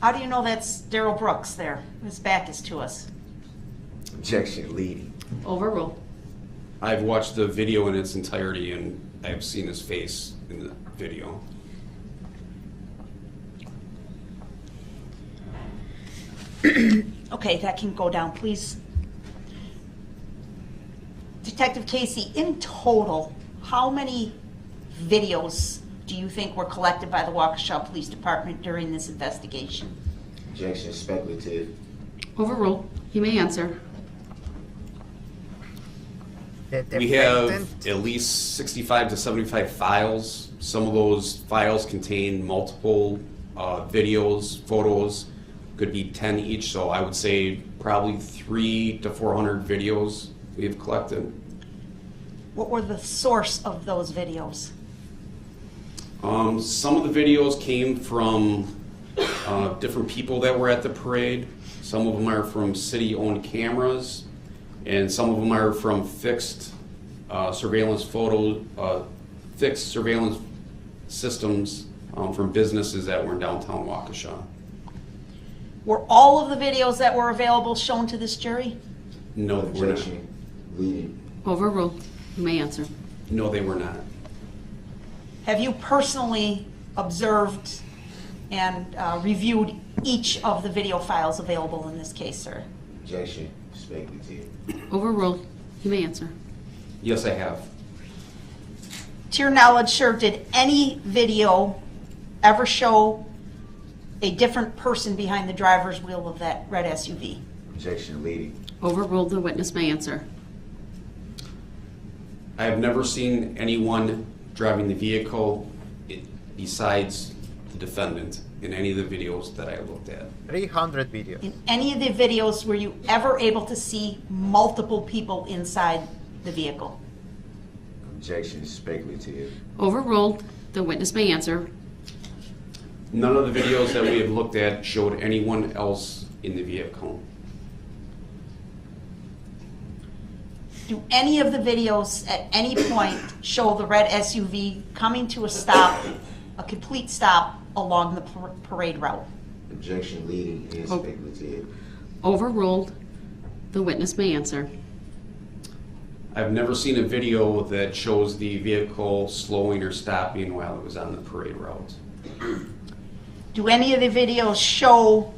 How do you know that's Daryl Brooks there? His back is to us. Objection leading. Overruled. I've watched the video in its entirety and I've seen his face in the video. Okay, that can go down, please. Detective Casey, in total, how many videos do you think were collected by the Waukesha Police Department during this investigation? Objection speculative. Overruled. He may answer. We have at least 65 to 75 files. Some of those files contain multiple videos, photos, could be 10 each, so I would say probably 300 to 400 videos we have collected. What were the source of those videos? Some of the videos came from different people that were at the parade. Some of them are from city-owned cameras, and some of them are from fixed surveillance fixed surveillance systems from businesses that were in downtown Waukesha. Were all of the videos that were available shown to this jury? No, they were not. Objection leading. Overruled. You may answer. No, they were not. Have you personally observed and reviewed each of the video files available in this case, sir? Objection speculative. Overruled. You may answer. Yes, I have. To your knowledge, sir, did any video ever show a different person behind the driver's wheel of that red SUV? Objection leading. Overruled. The witness may answer. I have never seen anyone driving the vehicle besides the defendant in any of the videos that I looked at. 300 videos. In any of the videos, were you ever able to see multiple people inside the vehicle? Objection is speculative. Overruled. The witness may answer. None of the videos that we have looked at showed anyone else in the vehicle. Do any of the videos at any point show the red SUV coming to a stop, a complete stop along the parade route? Objection leading is Oh. speculative. Overruled. The witness may answer. I've never seen a video that shows the vehicle slowing or stopping while it was on the parade route. Do any of the videos show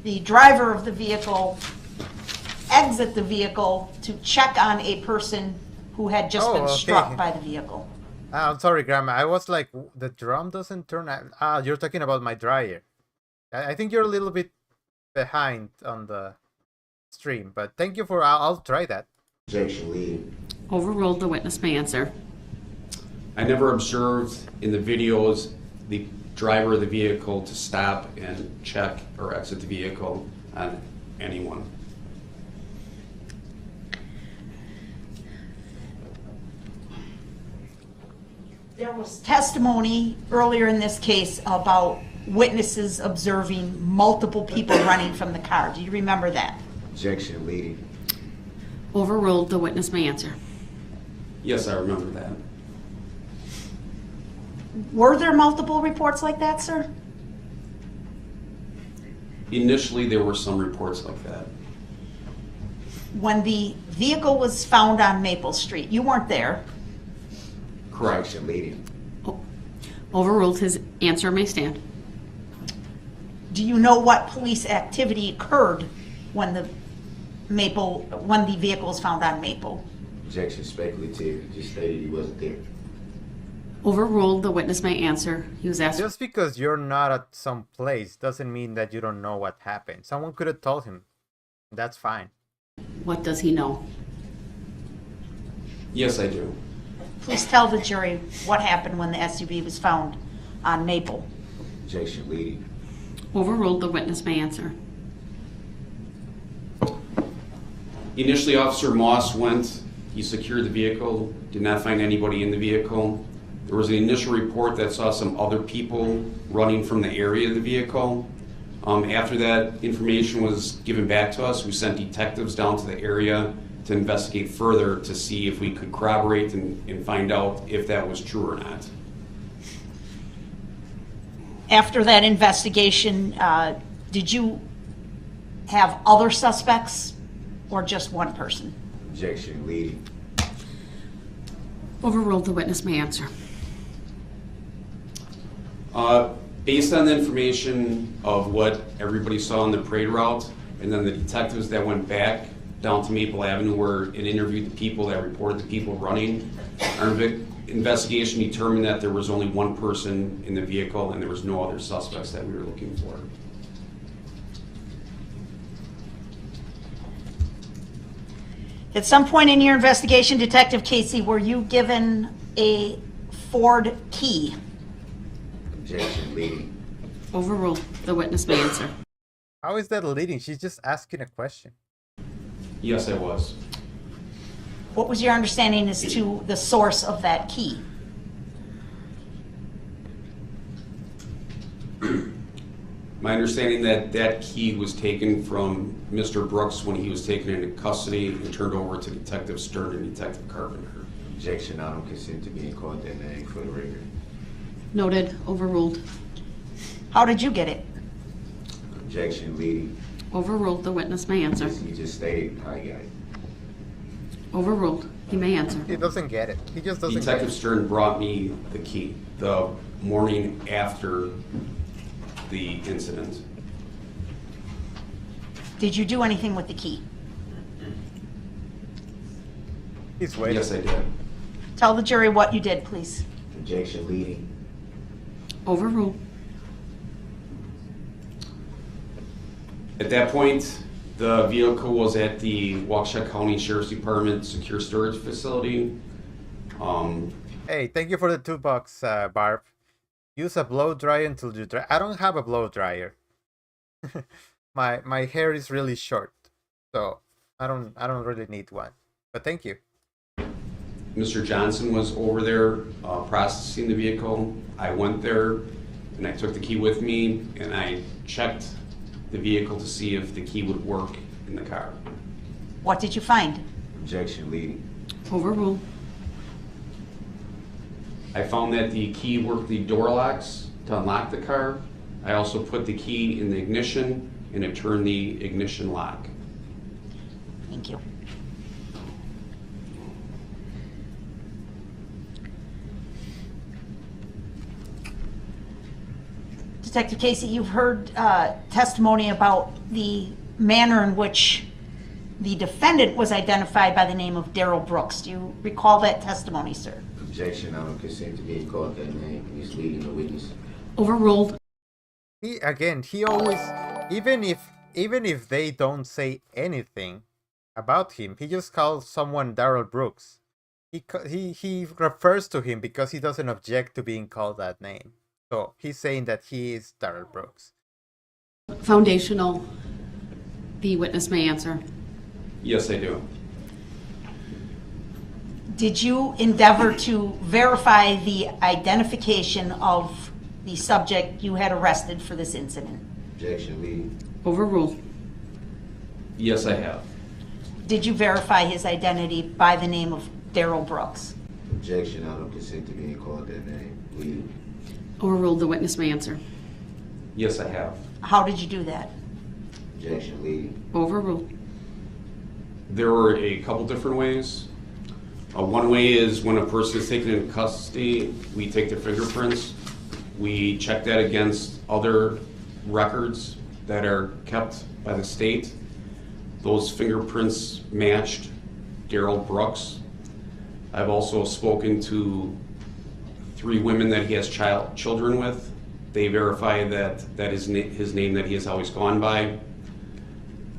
the driver of the vehicle exit the vehicle to check on a person who had just Oh, been okay. struck by the vehicle? I'm sorry, Grandma. I was like, the drum doesn't turn. You're talking about my dryer. I think you're a little bit behind on the stream, but thank you for. I'll try that. Objection leading. Overruled. The witness may answer. I never observed in the videos the driver of the vehicle to stop and check or exit the vehicle on anyone. There was testimony earlier in this case about witnesses observing multiple people running from the car. Do you remember that? Objection leading. Overruled. The witness may answer. Yes, I remember that. Were there multiple reports like that, sir? Initially, there were some reports like that. When the vehicle was found on Maple Street, you weren't there. Correct. Objection leading. Overruled. His answer may stand. Do you know what police activity occurred when the vehicle was found on Maple? Objection speculative. He just stated he wasn't there. Overruled. The witness may answer. He was asked. Just because you're not at some place doesn't mean that you don't know what happened. Someone could have told him. That's fine. What does he know? Yes, I do. Please tell the jury what happened when the SUV was found on Maple. Objection leading. Overruled. The witness may answer. Initially, Officer Moss went, he secured the vehicle, did not find anybody in the vehicle. There was an initial report that saw some other people running from the area of the vehicle. After that information was given back to us, we sent detectives down to the area to investigate further to see if we could corroborate and find out if that was true or not. After that investigation, did you have other suspects or just one person? Objection leading. Overruled. The witness may answer. Based on the information of what everybody saw on the parade route, and then the detectives that went back down to Maple Avenue and interviewed the people that reported the people running, our investigation determined that there was only one person in the vehicle and there was no other suspects that we were looking for. At some point in your investigation, Detective Casey, were you given a Ford key? Objection leading. Overruled. The witness may answer. How is that leading? She's just asking a question. Yes, I was. What was your understanding as to the source of that key? My understanding that key was taken from Mr. Brooks when he was taken into custody and turned over to Detective Stern and Detective Carpenter. Objection. I don't consent to being called that name for the record. Noted. Overruled. How did you get it? Objection leading. Overruled. The witness may answer. He just stated how he got it. Overruled. He may answer. He doesn't get it. He just doesn't Detective get it. Stern brought me the key the morning after the incident. Did you do anything with the key? He's waiting. Yes, I did. Tell the jury what you did, please. Objection leading. Overruled. At that point, the vehicle was at the Waukesha County Sheriff's Department Secure Storage Facility. Hey, thank you for the $2, Barb. Use a blow dryer until you dry. I don't have a blow dryer. My hair is really short, so I don't really need one. But thank you. Mr. Johnson was over there processing the vehicle. I went there and I took the key with me and I checked the vehicle to see if the key would work in the car. What did you find? Objection, leading. Overruled. I found that the key worked the door locks to unlock the car. I also put the key in the ignition and it turned the ignition lock. Thank you. Detective Casey, you've heard testimony about the manner in which the defendant was identified by the name of Daryl Brooks. Do you recall that testimony, sir? Objection, I don't consent to being called that name. He's leading the witness. Overruled. He always, even if they don't say anything about him, he just calls someone Daryl Brooks. He refers to him because he doesn't object to being called that name. So he's saying that he is Daryl Brooks. Foundational. The witness may answer. Yes, I do. Did you endeavor to verify the identification of the subject you had arrested for this incident? Objection, leading. Overruled. Yes, I have. Did you verify his identity by the name of Daryl Brooks? Objection, I don't consent to being called that name. Leading. Overruled. The witness may answer. Yes, I have. How did you do that? Objection, leading. Overruled. There were a couple different ways. One way is when a person is taken into custody, we take their fingerprints. We check that against other records that are kept by the state. Those fingerprints matched Daryl Brooks. I've also spoken to 3 women that he has children with. They verify that is his name that he has always gone by.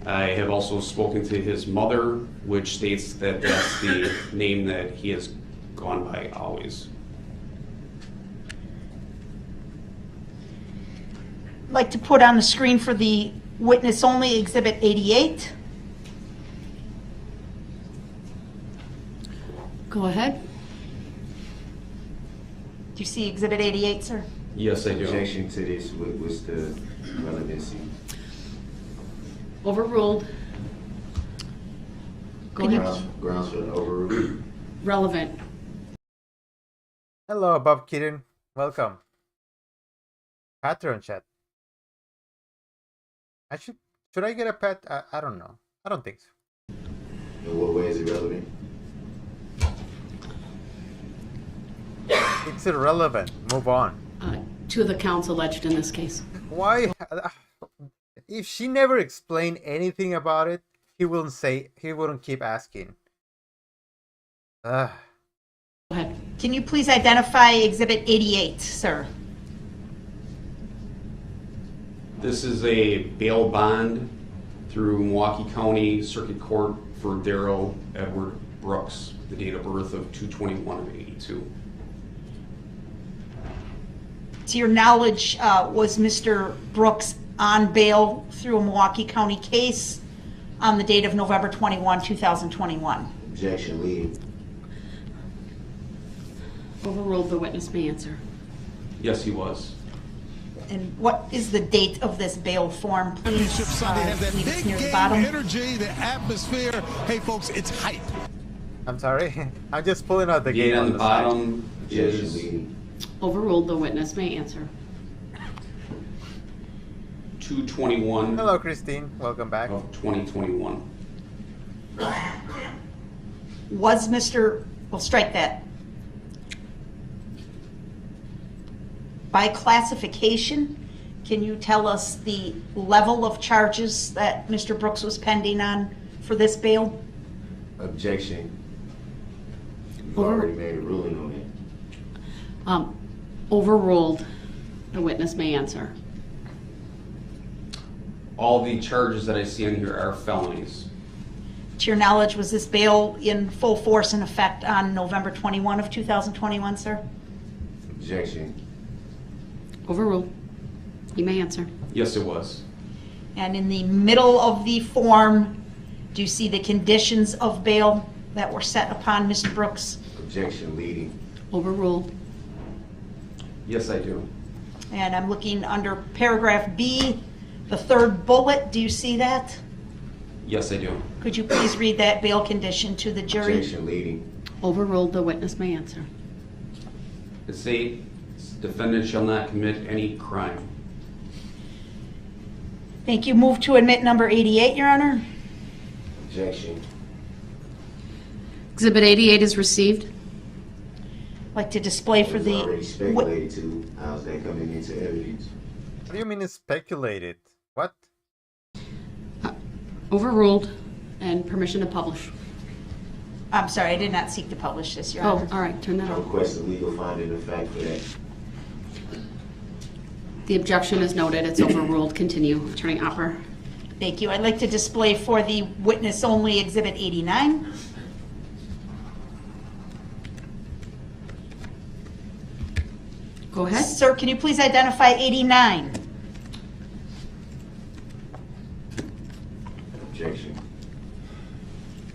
I have also spoken to his mother, which states that that's the name that he has gone by always. I'd like to put on the screen for the witness only Exhibit 88. Go ahead. Do you see Exhibit 88, sir? Yes, I do. Objection to this. What's the relevancy? Overruled. Go Can you- ahead. Grounds for the overrule. Relevant. Hello, Bob Kitten. Welcome. Patreon chat. Should I get a pet? I don't know. I don't think so. In what way is it relevant? It's irrelevant. Move on. To the counts alleged in this case. Why? If she never explained anything about it, he wouldn't keep asking. Go ahead. Can you please identify Exhibit 88, sir? This is a bail bond through Milwaukee County Circuit Court for Daryl Edward Brooks, the date of birth of 2/21/82. To your knowledge, was Mr. Brooks on bail through a Milwaukee County case on the date of November 21, 2021? Objection, leading. Overruled. The witness may answer. Yes, he was. And what is the date of this bail form? Please Championship Sunday has that leave us big near the game bottom. energy, the atmosphere. Hey, folks, it's hype. I'm sorry. I'm just pulling out the The date game on the side. bottom Objection, is leading. Overruled. The witness may answer. 2/21 Hello, Christine. Welcome back. of 2021. Was Mr., we'll strike that. By classification, can you tell us the level of charges that Mr. Brooks was pending on for this bail? Objection. You've already made a ruling on it. Overruled. The witness may answer. All the charges that I see in here are felonies. To your knowledge, was this bail in full force and effect on November 21 of 2021, sir? Objection. Overruled. You may answer. Yes, it was. And in the middle of the form, do you see the conditions of bail that were set upon Mr. Brooks? Objection leading. Overruled. Yes, I do. And I'm looking under paragraph B, the third bullet. Do you see that? Yes, I do. Could you please read that bail condition to the jury? Objection leading. Overruled. The witness may answer. It states, defendant shall not commit any crime. Thank you. Move to admit number 88, Your Honor. Objection. Exhibit 88 is received. I'd like to display for It was the... already speculated to. How's that coming into evidence? What do you mean it's speculated? What? Overruled. And permission to publish. I'm sorry, I did not seek to publish this, Your Oh, Honor. all right. Turn that I on. request a legal finding of fact for that. The objection is noted. It's overruled. Continue. Attorney Opper. Thank you. I'd like to display for the witness only Exhibit 89. Go ahead. Sir, can you please identify 89? Objection.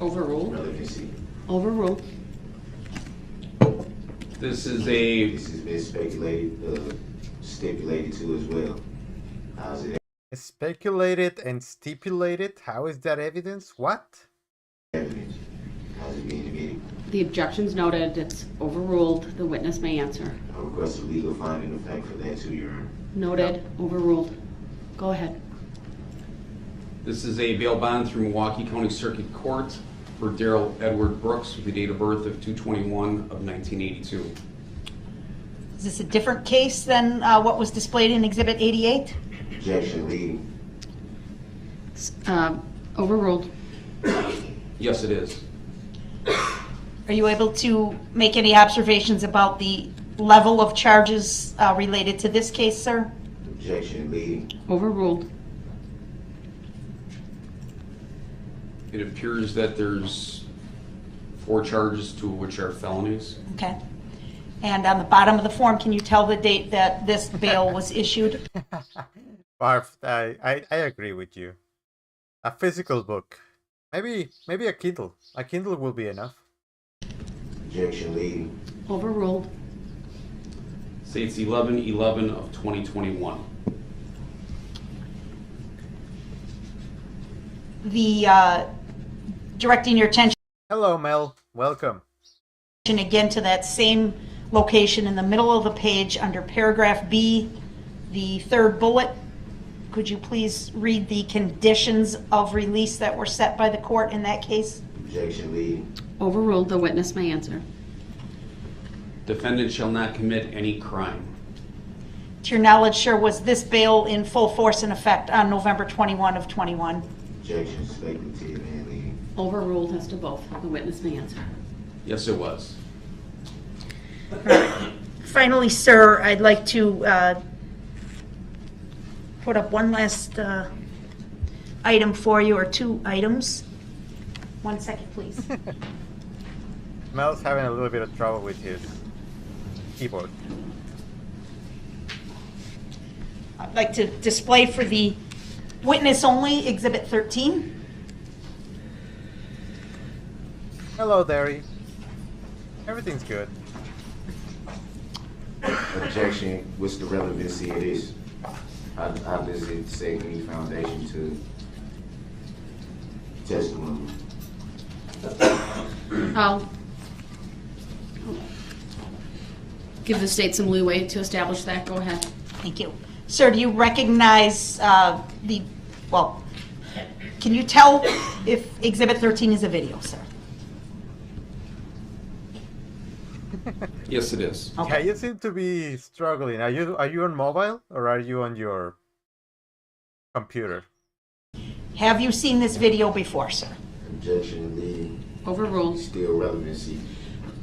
Overruled. Relevancy. Overruled. This is a, This has been speculated, stipulated to as well. How's it It's speculated and stipulated. How is that evidence? What? evidence? How's it being admitted? The objection's noted. It's overruled. The witness may answer. I request a legal finding of fact for that too, Your Honor. Noted. Overruled. Go ahead. this is a bail bond through Milwaukee County Circuit Court for Daryl Edward Brooks with the date of birth of 2/21 of 1982. Is this a different case than what was displayed in Exhibit 88? Objection leading. Overruled. Yes, it is. Are you able to make any observations about the level of charges related to this case, sir? Objection leading. Overruled. It appears that there's 4 charges, 2 of which are felonies. Okay. And on the bottom of the form, can you tell the date that this bail was issued? Barf, I agree with you. A physical book. Maybe a Kindle. A Kindle will be enough. Objection leading. Overruled. States 11/11 of 2021. The directing your attention Hello, Mel. Welcome. again to that same location in the middle of the page under paragraph B, the third bullet. Could you please read the conditions of release that were set by the court in that case? Objection leading. Overruled. The witness may answer. Defendant shall not commit any crime. To your knowledge, sir, was this bail in full force and effect on November 21 of 21? Objection speculative and leading. Overruled as to both. The witness may answer. Yes, it was. Finally, sir, I'd like to put up one last item for you, or 2 items. 1 second, please. Mel's having a little bit of trouble with his keyboard. I'd like to display for the witness only Exhibit 13. Hello, Derry. Everything's good. Objection. What's the relevancy of this? How does it say any foundation to testimony? I'll give the state some leeway to establish that. Go ahead. Thank you. Sir, do you recognize can you tell if Exhibit 13 is a video, sir? Yes, it is. Yeah, you seem to be struggling. Are you on mobile or are you on your computer? Have you seen this video before, sir? Objection leading. Overruled. Still relevancy.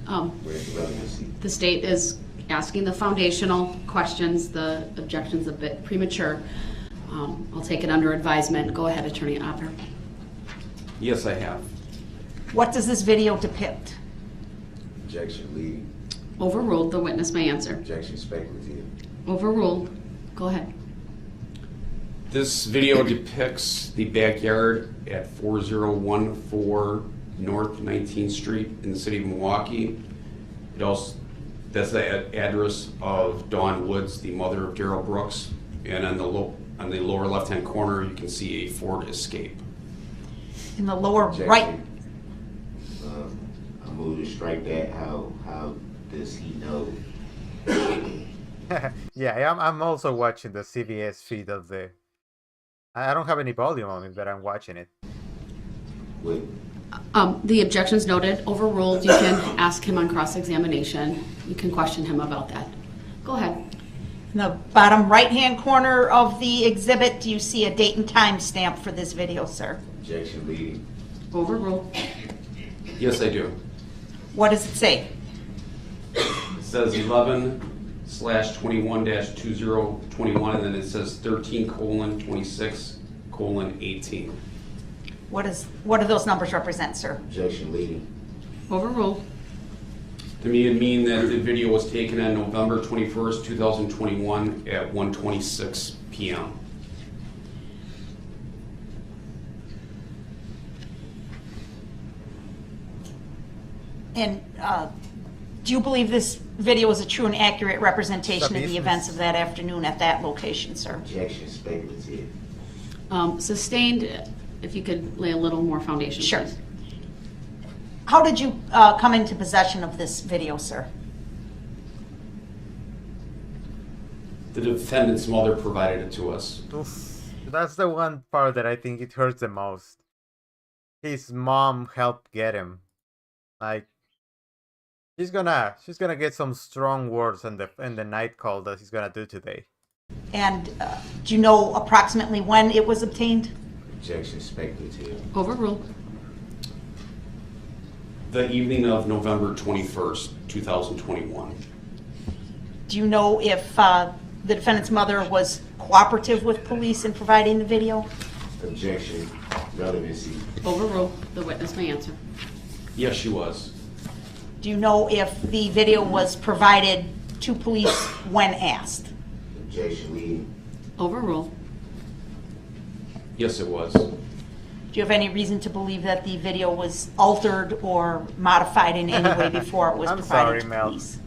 Where's the relevancy? The state is asking the foundational questions. The objection's a bit premature. I'll take it under advisement. Go ahead, Attorney Opper. Yes, I have. What does this video depict? Objection leading. Overruled. The witness may answer. Objection speculative. Overruled. Go ahead. This video depicts the backyard at 4014 North 19th Street in the city of Milwaukee. It also, that's the address of Dawn Woods, the mother of Darrell Brooks. And on the lower left-hand corner, you can see a Ford Escape. In the lower Objection. right, I move to strike that. How does he know? Yeah, I'm also watching the CBS feed of the. I don't have any volume on it, but I'm watching it. What? The objections noted, overruled. You can ask him on cross-examination. You can question him about that. Go ahead. in the bottom right-hand corner of the exhibit, do you see a date and time stamp for this video, sir? Objection leading. Overruled. Yes, I do. What does it say? It says 11/21-2021, and then it says 13:26:18. What do those numbers represent, sir? Objection leading. Overruled. To me, it means that the video was taken on November 21st, 2021 at 1:26 p.m. And do you believe this video is a true and accurate representation of the Submissions. events of that afternoon at that location, sir? Objection speculative. Sustained, if you could lay a little more foundation, Sure. please. How did you come into possession of this video, sir? The defendant's mother provided it to us. Oof. That's the one part that I think it hurts the most. His mom helped get him. Like, she's gonna get some strong words in the night call that he's gonna do today. And do you know approximately when it was obtained? Objection speculative. Overruled. The evening of November 21st, 2021. Do you know if the defendant's mother was cooperative with police in providing the video? Objection relevancy. Overruled. The witness may answer. Yes, she was. Do you know if the video was provided to police when asked? Objection leading. Overruled. Yes, it was. Do you have any reason to believe that the video was altered or modified in any way before it was I'm provided sorry, to Mel. police?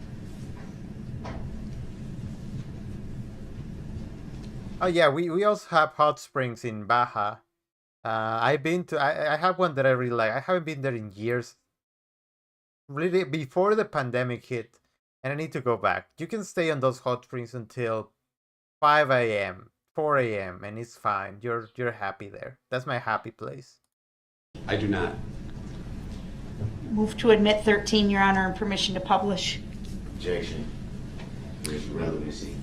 Oh yeah, we also have hot springs in Baja. I've been to. I have one that I really like. I haven't been there in years. Really, before the pandemic hit, and I need to go back. You can stay on those hot springs until 5 a.m., 4 a.m., and it's fine. You're happy there. That's my happy place. I do not. Move to admit 13, Your Honor, and permission to publish. Objection. Relevancy.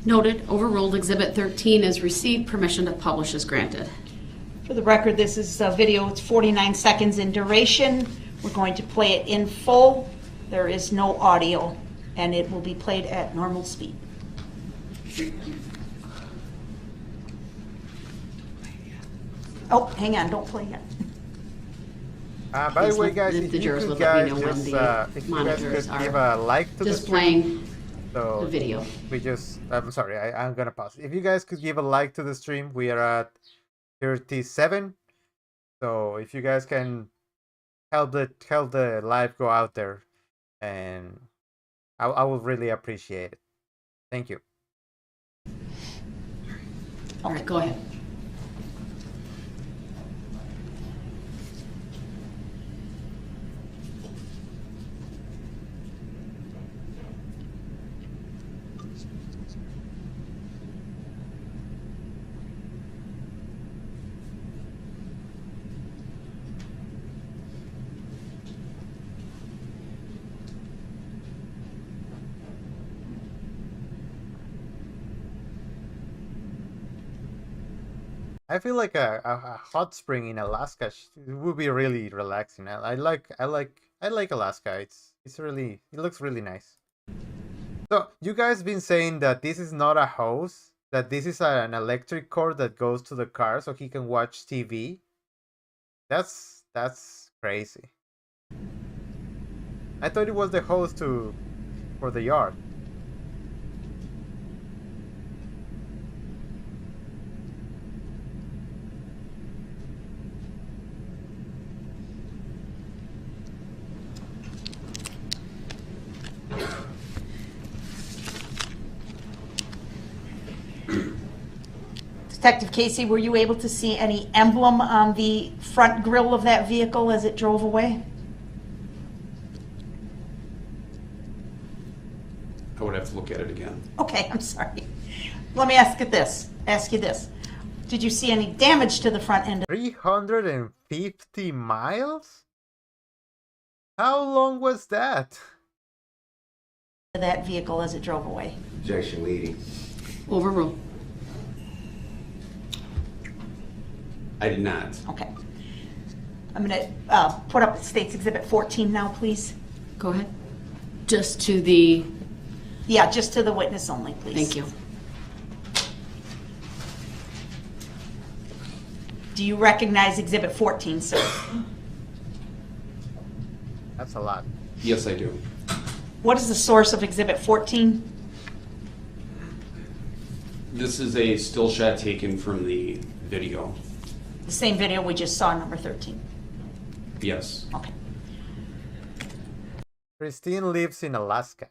Noted. Overruled. Exhibit 13 is received. Permission to publish is granted. For the record, this is a video. It's 49 seconds in duration. We're going to play it in full. There is no audio, and it will be played at normal speed. Oh, hang on, don't play yet. By the way, Please guys, let if the you jurors could would let me guys know when just, the if you guys monitors could give are a like to the stream. displaying So the video. we just, I'm sorry, I'm gonna pause. If you guys could give a like to the stream, we are at 37. So if you guys can help the live go out there, and I would really appreciate it. Thank you. All right, go ahead. I feel like a hot spring in Alaska would be really relaxing. I like Alaska. It looks really nice. So you guys been saying that this is not a hose, that this is an electric cord that goes to the car so he can watch TV. That's crazy. I thought it was the hose for the yard. Detective Casey, were you able to see any emblem on the front grille of that vehicle as it drove away? I would have to look at it again. Okay, I'm sorry. Let me ask you this. Did you see any damage to the front end? 350 miles? How long was that? Of that vehicle as it drove away? Objection leading. Overruled. I did not. Okay. I'm going to put up State's Exhibit 14 now, please. Go ahead. Just to the, Yeah, just to the witness only, please. thank you. Do you recognize Exhibit 14, sir? That's a lot. Yes, I do. What is the source of Exhibit 14? This is a still shot taken from the video. The same video we just saw, number 13. Yes. Okay. Christine lives in Alaska.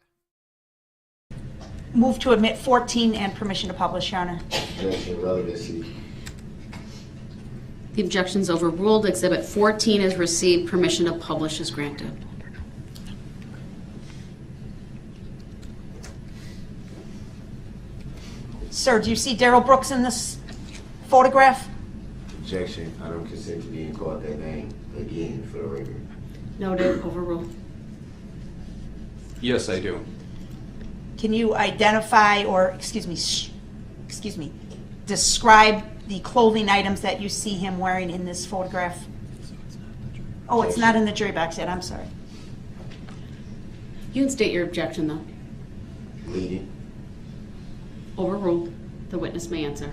Move to admit 14 and permission to publish, Your Honor. Objection relevancy. The objection's overruled. Exhibit 14 is received. Permission to publish is granted. Sir, do you see Daryl Brooks in this photograph? Objection. I don't consent to being called that name again for the record. Noted. Overruled. Yes, I do. Can you identify or, excuse me, describe the clothing items that you see him wearing in this photograph? Oh, it's not in the jury box yet. I'm sorry. You can state your objection, though. Leading. Overruled. The witness may answer.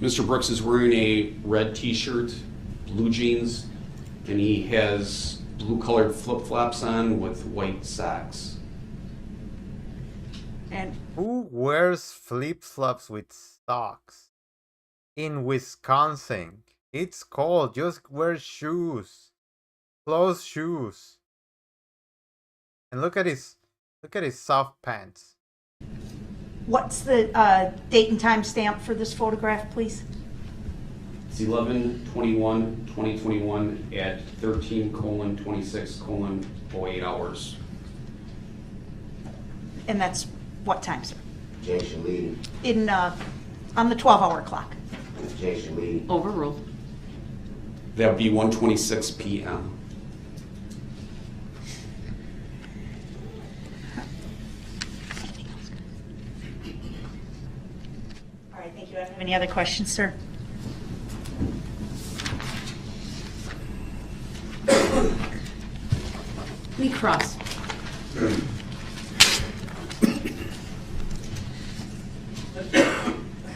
Mr. Brooks is wearing a red t-shirt, blue jeans, and he has blue-colored flip-flops on with white socks. And Who wears flip-flops with socks? In Wisconsin. It's cold. Just wear shoes. Closed shoes. And look at his soft pants. what's the date and time stamp for this photograph, please? It's 11/21/2021 at 13:26:08 hours. And that's what time, sir? Objection leading. In, on the 12-hour clock. Objection leading. Overruled. That would be 1:26 p.m. All right, thank you. Have any other questions, sir? Lee Cross.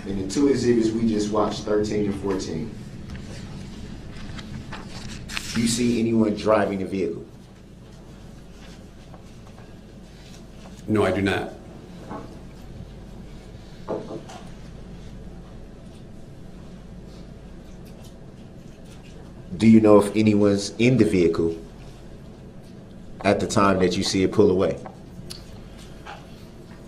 In the two exhibits we just watched, 13 and 14, do you see anyone driving the vehicle? No, I do not. Do you know if anyone's in the vehicle at the time that you see it pull away?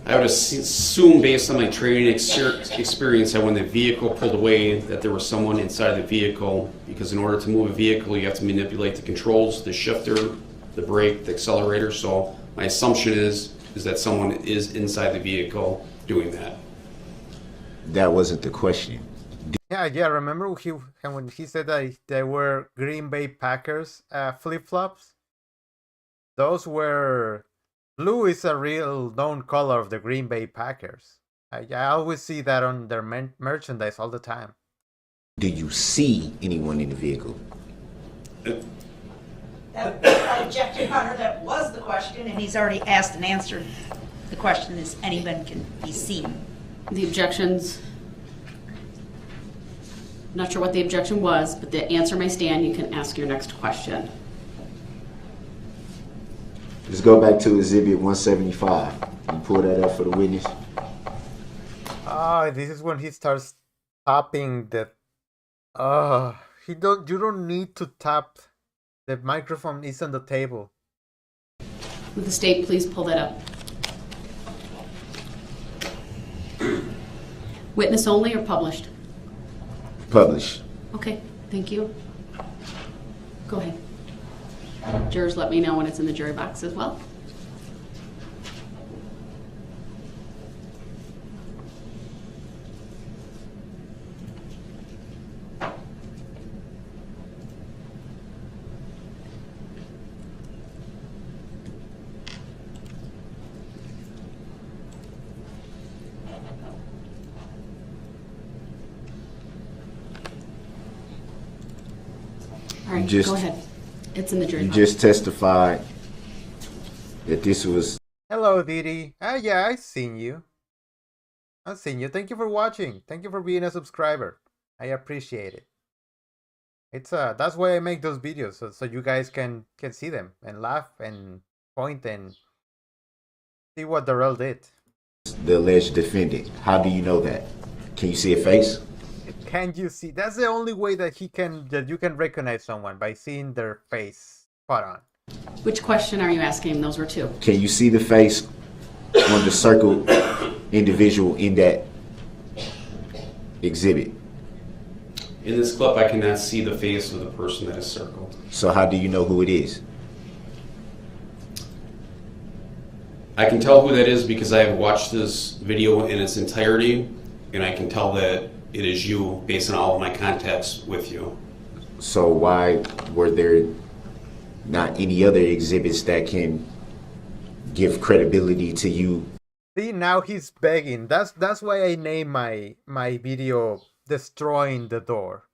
I would assume, based on my training experience, that when the vehicle pulled away, that there was someone inside the vehicle, because in order to move a vehicle, you have to manipulate the controls, the shifter, the brake, the accelerator. So my assumption is that someone is inside the vehicle doing that. That wasn't the question. Yeah. Remember when he said that they were Green Bay Packers flip-flops? Those were blue is a real known color of the Green Bay Packers. I always see that on their merchandise all the time. Do you see anyone in the vehicle? I object, Your Honor. That was the question, and he's already asked and answered the question is anyone can be seen. The objections, not sure what the objection was, but the answer may stand. You can ask your next question. Let's go back to Exhibit 175. You pull that up for the witness. Ah, this is when he starts tapping the. You don't need to tap. The microphone is on the table. Would the state please pull that up? Witness only or published? Publish. Okay, thank you. Go ahead. Jurors, let me know when it's in the jury box as well. All right, Just- go ahead. It's in the jury You box. just testified that this was Hello, Didi. Yeah, I've seen you. Thank you for watching. Thank you for being a subscriber. I appreciate it. It's that's why I make those videos, so you guys can see them and laugh and point and see what Darrell did. the alleged defendant. How do you know that? Can you see a face? Can you see? That's the only way that you can recognize someone, by seeing their face spot on. Which question are you asking? Those were two. Can you see the face on the circled individual in that exhibit? In this clip, I cannot see the face of the person that is circled. So how do you know who it is? I can tell who that is because I have watched this video in its entirety, and I can tell that it is you based on all of my contacts with you. So why were there not any other exhibits that can give credibility to you? See, now he's begging. That's why I named my video "Destroying the Door,"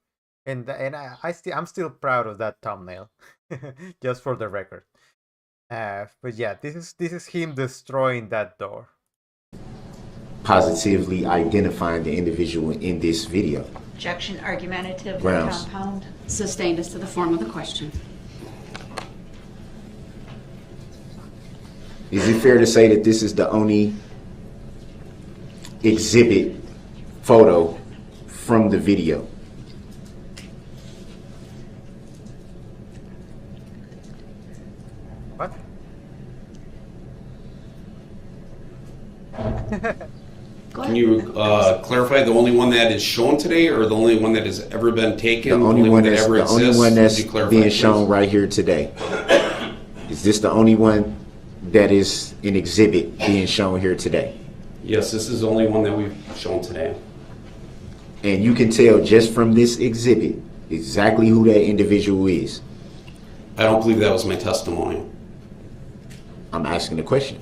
and I'm still proud of that thumbnail, just for the record. But yeah, this is him destroying that door. Positively identifying the individual in this video. Objection argumentative, Grounds. compound. Sustained as to the form of the question. Is it fair to say that this is the only exhibit photo from the video? What? Go Can ahead. you clarify the only one that is shown today, or the only one that has ever been taken? The only one that that's ever the only exists? one that's Could you clarify, being please? shown right here today. Is this the only one that is an exhibit being shown here today? Yes, this is the only one that we've shown today. And you can tell just from this exhibit exactly who that individual is. I don't believe that was my testimony. I'm asking the question.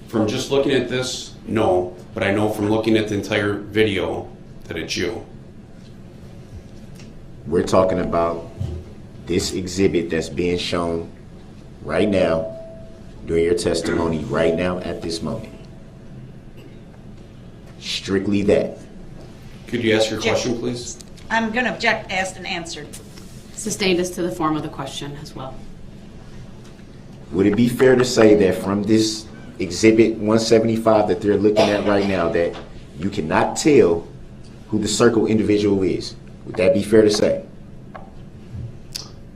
From just looking at this, no, but I know from looking at the entire video that it's you. We're talking about this exhibit that's being shown right now during your testimony right now at this moment. Strictly that. Could you ask your question, please? I'm going to object, asked and answered. Sustained as to the form of the question as well. Would it be fair to say that from this exhibit 175 that they're looking at right now that you cannot tell who the circle individual is? Would that be fair to say?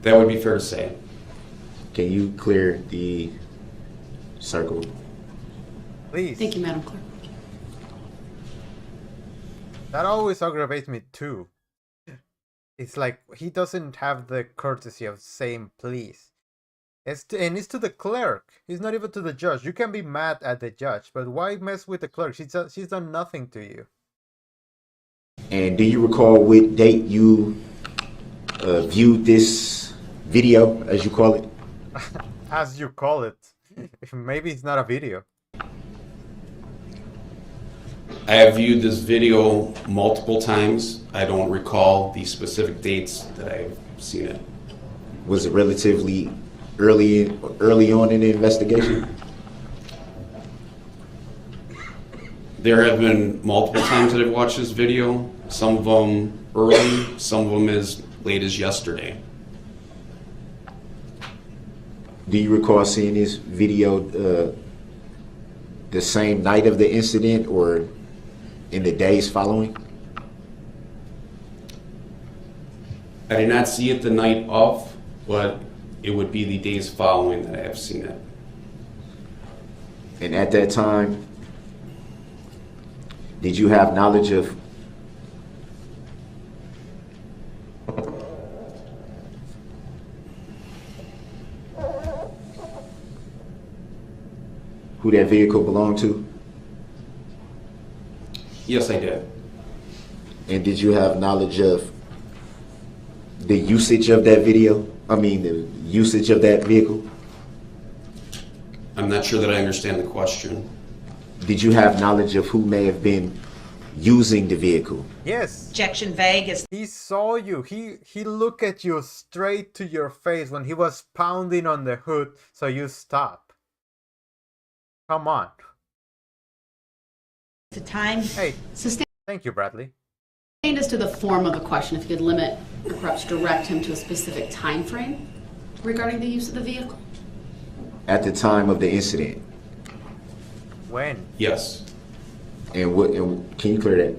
That would be fair to say. Can you clear the circle? Please. Thank you, Madam Clerk. That always aggravates me too. It's like he doesn't have the courtesy of saying please. It's to the clerk. It's not even to the judge. You can be mad at the judge, but why mess with the clerk? She's done nothing to you. And do you recall what date you viewed this video, as you call it? As you call it. Maybe it's not a video. I have viewed this video multiple times. I don't recall the specific dates that I've seen it. Was it relatively early on in the investigation? There have been multiple times that I've watched this video, some of them early, some of them as late as yesterday. Do you recall seeing this video the same night of the incident or in the days following? I did not see it the night of, but it would be the days following that I have seen it. And at that time, did you have knowledge of who that vehicle belonged to? Yes, I did. And did you have knowledge of the usage of that video? I mean, the usage of that vehicle? I'm not sure that I understand the question. Did you have knowledge of who may have been using the vehicle? Yes. Objection vague is He saw you. He looked at you straight to your face when he was pounding on the hood, so you stop. Come on. the time. Hey, Sustained thank you, Bradley. as to the form of the question, if you could limit or perhaps direct him to a specific time frame regarding the use of the vehicle. At the time of the incident? When? Yes. And what, and can you clear that?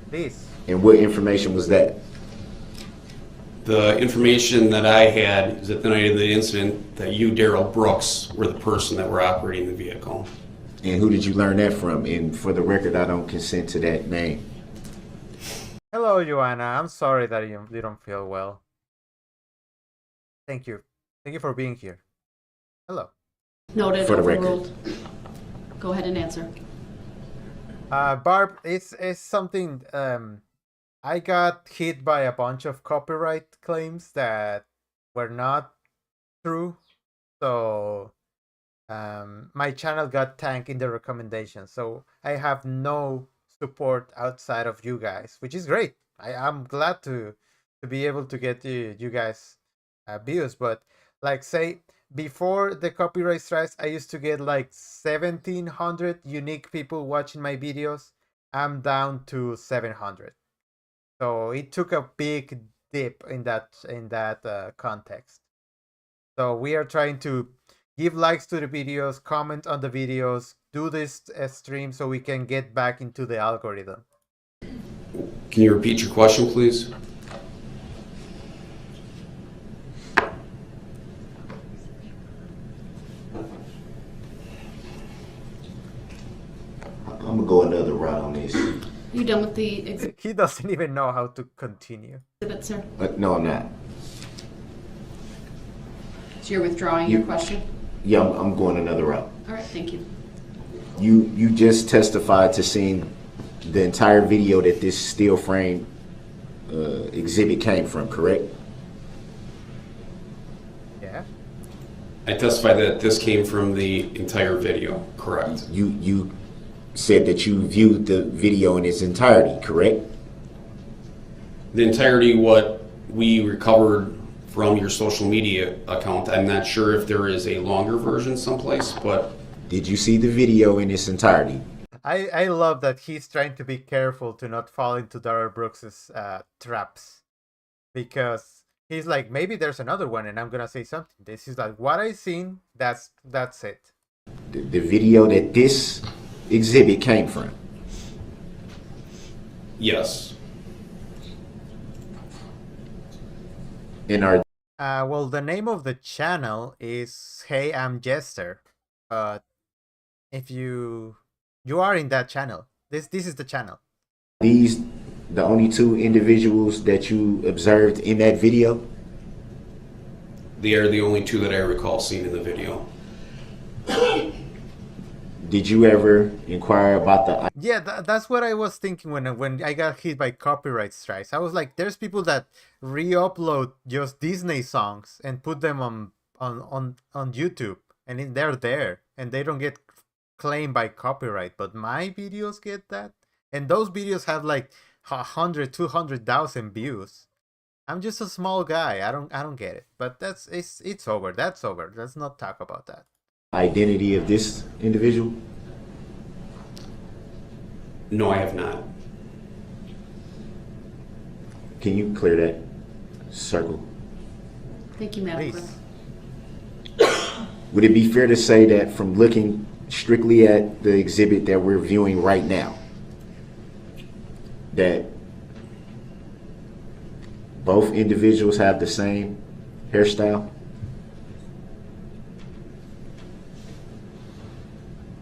Please. And what information was that? The information that I had is at the night of the incident that you, Daryl Brooks, were the person that were operating the vehicle. And who did you learn that from? And for the record, I don't consent to that name. Hello, Joanna. I'm sorry that you don't feel well. Thank you. Thank you for being here. Hello. Noted, For the record. overruled. Go ahead and answer. Barb, it's something. I got hit by a bunch of copyright claims that were not true, so my channel got tanked in the recommendations. So I have no support outside of you guys, which is great. I'm glad to be able to get you guys views, but like say before the copyright strikes, I used to get like 1,700 unique people watching my videos. I'm down to 700. So it took a big dip in that context. So we are trying to give likes to the videos, comment on the videos, do this stream so we can get back into the algorithm. Can you repeat your question, please? I'm gonna go another route on this. You done with the He doesn't even know how to continue. exhibit, sir? No, I'm not. So you're withdrawing your question? Yeah, I'm going another route. All right, thank you. You just testified to seeing the entire video that this steel frame exhibit came from, correct? Yeah. I testify that this came from the entire video, correct? You said that you viewed the video in its entirety, correct? The entirety what we recovered from your social media account. I'm not sure if there is a longer version someplace, but Did you see the video in its entirety? I love that he's trying to be careful to not fall into Daryl Brooks's traps, because he's like, maybe there's another one and I'm gonna say something. This is like what I seen. That's it. The video that this exhibit came from. yes. And are Well, the name of the channel is Hey I'm Jester, but if you are in that channel, this is the channel. these the only two individuals that you observed in that video? They are the only two that I recall seeing in the video. Did you ever inquire about the Yeah, that's what I was thinking when I got hit by copyright strikes. I was like, there's people that re-upload just Disney songs and put them on YouTube, and they're there, and they don't get claimed by copyright. But my videos get that, and those videos have like 100, 200,000 views. I'm just a small guy. I don't get it. But it's over. That's over. Let's not talk about that. identity of this individual? No, I have not. Can you clear that circle? Thank you, Madam Please. Clerk. Would it be fair to say that from looking strictly at the exhibit that we're viewing right now, that both individuals have the same hairstyle?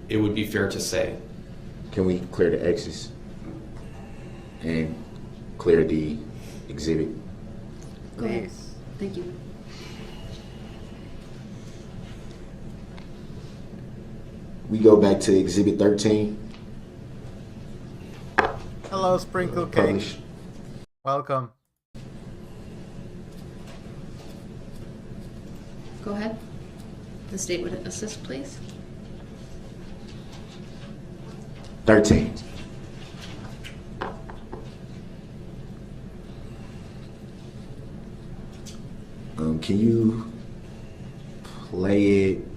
It would be fair to say. Can we clear the X's and clear the exhibit? Go ahead. Please. Thank you. We go back to exhibit 13. Hello, Sprinkle Cake. Publish. Welcome. Go ahead. The state would assist, please. 13. Can you play it?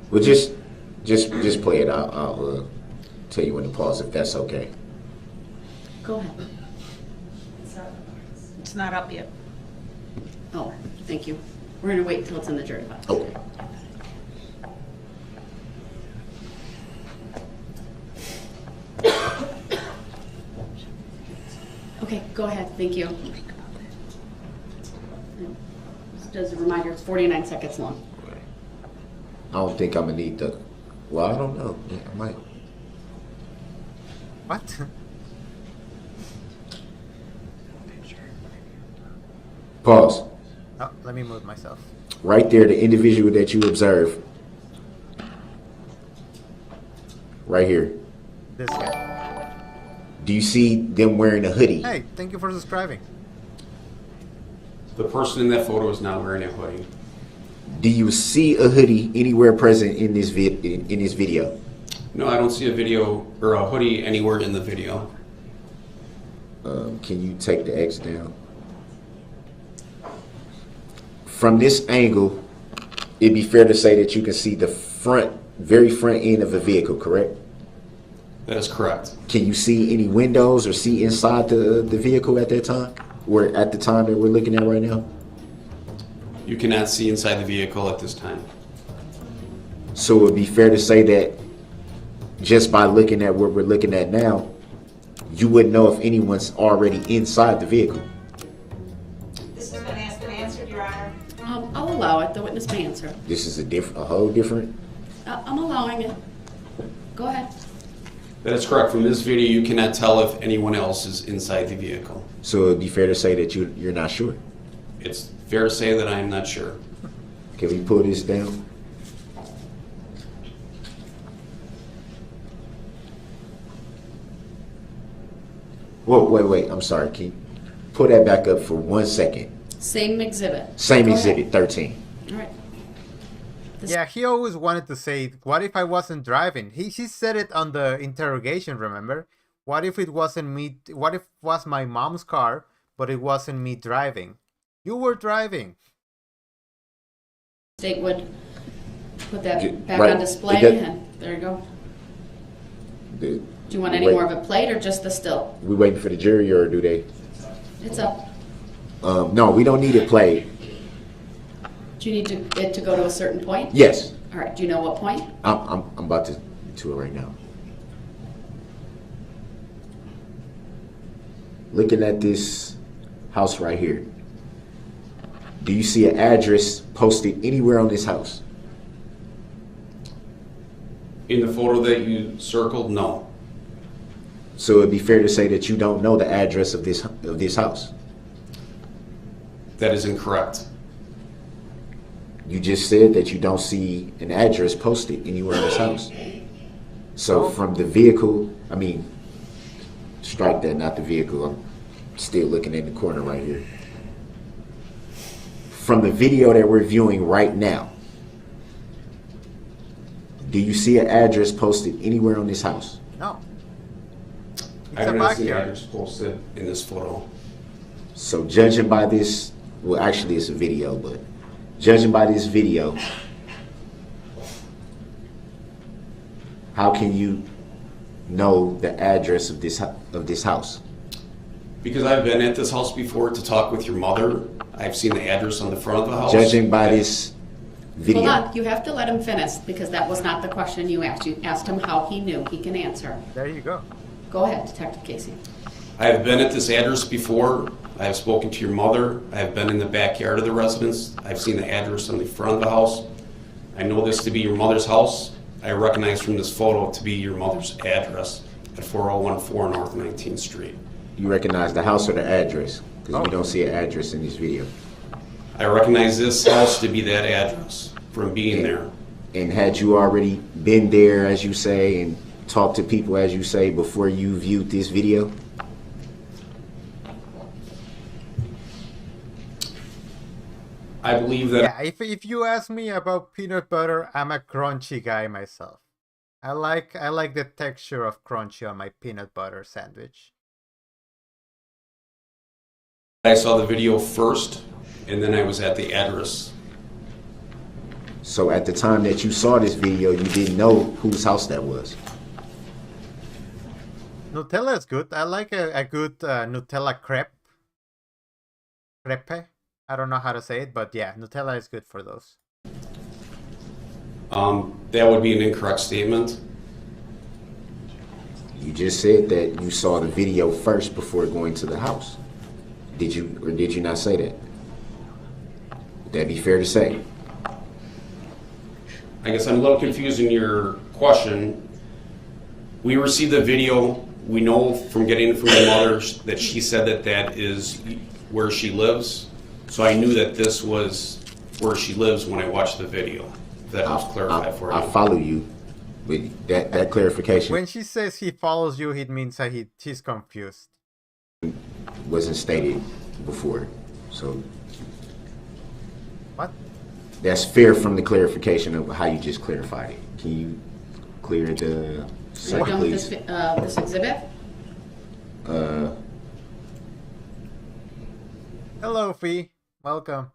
Well, just play it. I'll tell you when to pause if that's okay. Go ahead. It's not up yet. Oh, thank you. We're gonna wait till it's in the jury box. Okay. Okay, go ahead. Thank you. Just as a reminder, it's 49 seconds long. I don't think I'm gonna need the. Well, I don't know. Yeah, I might. What? Pause. Oh, let me move myself. Right there, the individual that you observe. Right here. This guy. Do you see them wearing a hoodie? Hey, thank you for subscribing. The person in that photo is not wearing a hoodie. Do you see a hoodie anywhere present in this in this video? No, I don't see a video or a hoodie anywhere in the video. Can you take the X down? From this angle, it'd be fair to say that you can see the very front end of a vehicle, correct? That is correct. Can you see any windows or see inside the vehicle at that time? Or at the time that we're looking at right now? You cannot see inside the vehicle at this time. So it would be fair to say that just by looking at what we're looking at now, you wouldn't know if anyone's already inside the vehicle. This has been asked and answered, Your Honor. I'll allow it. The witness may answer. This is a whole different. I'm allowing it. Go ahead. That is correct. From this video, you cannot tell if anyone else is inside the vehicle. So it would be fair to say that you're not sure. It's fair to say that I am not sure. Can we pull this down? Whoa, wait. I'm sorry. Can you pull that back up for 1 second? Same exhibit. Same Go exhibit, ahead. 13. All right. Yeah, he always wanted to say, what if I wasn't driving? He said it on the interrogation, remember? What if it wasn't me? What if it was my mom's car, but it wasn't me driving? You were driving. State would put that back Right. on display, It does- and there you go. Do Do you want any more of a plate or just the still? we waiting for the jury or do they? It's up. No, we don't need it played. Do you need it to go to a certain point? Yes, All right. Do you know what point? I'm about to it right now. Looking at this house right here, do you see an address posted anywhere on this house? In the photo that you circled, no. So it'd be fair to say that you don't know the address of this house. That is incorrect. You just said that you don't see an address posted anywhere in this house. So from the vehicle, strike that, not the vehicle. I'm still looking in the corner right here. From the video that we're viewing right now, do you see an address posted anywhere on this house? No. I It's do a not see backyard. address posted in this photo. So judging by this, well, actually it's a video, but judging by this video, how can you know the address of this house? Because I've been at this house before to talk with your mother. I've seen the address on the front of the house. Judging by this video. Hold on, you have to let him finish because that was not the question you asked. You asked him how he knew. He can answer. There you go. Go ahead, Detective Casey. I have been at this address before. I have spoken to your mother. I have been in the backyard of the residence. I've seen the address on the front of the house. I know this to be your mother's house. I recognize from this photo to be your mother's address at 4014 North 19th Street. You recognize the house or the address? Because we don't see an address in this video. I recognize this house to be that address from being there. And had you already been there, as you say, and talked to people, as you say, before you viewed this video? I believe that Yeah, if you ask me about peanut butter, I'm a crunchy guy myself. I like the texture of crunchy on my peanut butter sandwich. I saw the video first, and then I was at the address. So at the time that you saw this video, you didn't know whose house that was? Nutella is good. I like a good Nutella crepe. Crepe? I don't know how to say it, but yeah, Nutella is good for those. That would be an incorrect statement. You just said that you saw the video first before going to the house. Did you or did you not say that? Would that be fair to say? I guess I'm a little confused in your question. We received the video. We know from getting it from your mother that she said that that is where she lives. So I knew that this was where she lives when I watched the video. That was clarified for I you. follow you with that clarification. When she says he follows you, it means that she's confused. Wasn't stated before. So What? that's fair from the clarification of how you just clarified it. Can you clear the Are you second, done with please? this exhibit? Hello, Fee. Welcome.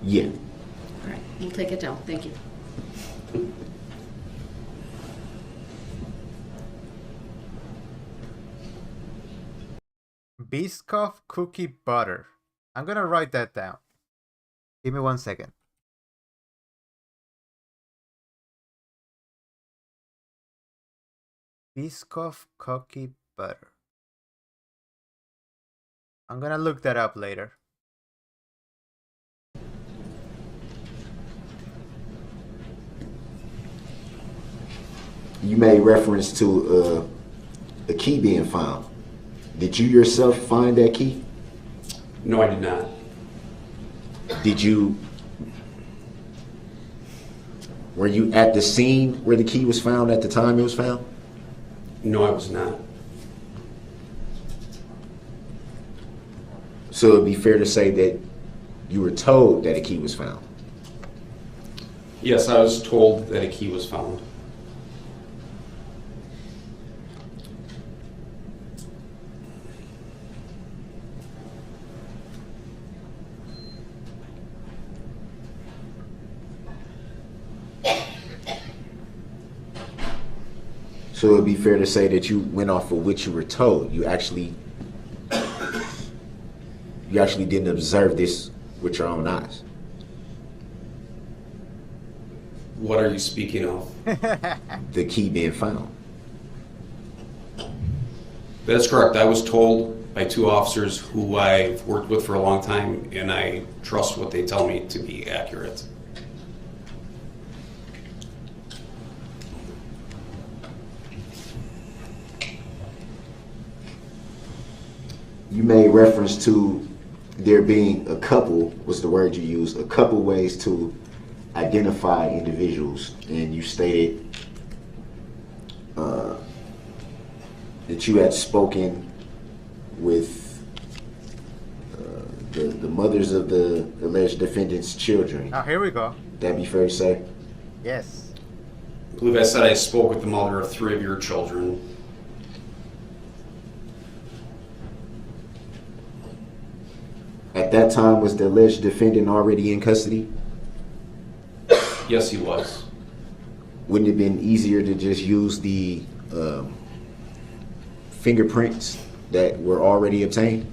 Yeah. All right, we'll take it down. Thank you. Biscoff cookie butter. I'm gonna write that down. Give me 1 second. Biscoff cookie butter. I'm gonna look that up later. You made reference to a key being found. Did you yourself find that key? No, I did not. Did you? Were you at the scene where the key was found at the time it was found? No, I was not. So it'd be fair to say that you were told that a key was found. Yes, I was told that a key was found. So it'd be fair to say that you went off of what you were told. You actually didn't observe this with your own eyes. What are you speaking of? The key being found. That's correct. I was told by two officers who I've worked with for a long time, and I trust what they tell me to be accurate. You made reference to there being a couple, was the word you used, a couple ways to identify individuals, and you stated that you had spoken with the mothers of the alleged defendants' children. Now here we go. That'd be fair to say? Yes. I believe I said I spoke with the mother of 3 of your children. At that time, was the alleged defendant already in custody? Yes, he was. wouldn't it have been easier to just use the fingerprints that were already obtained?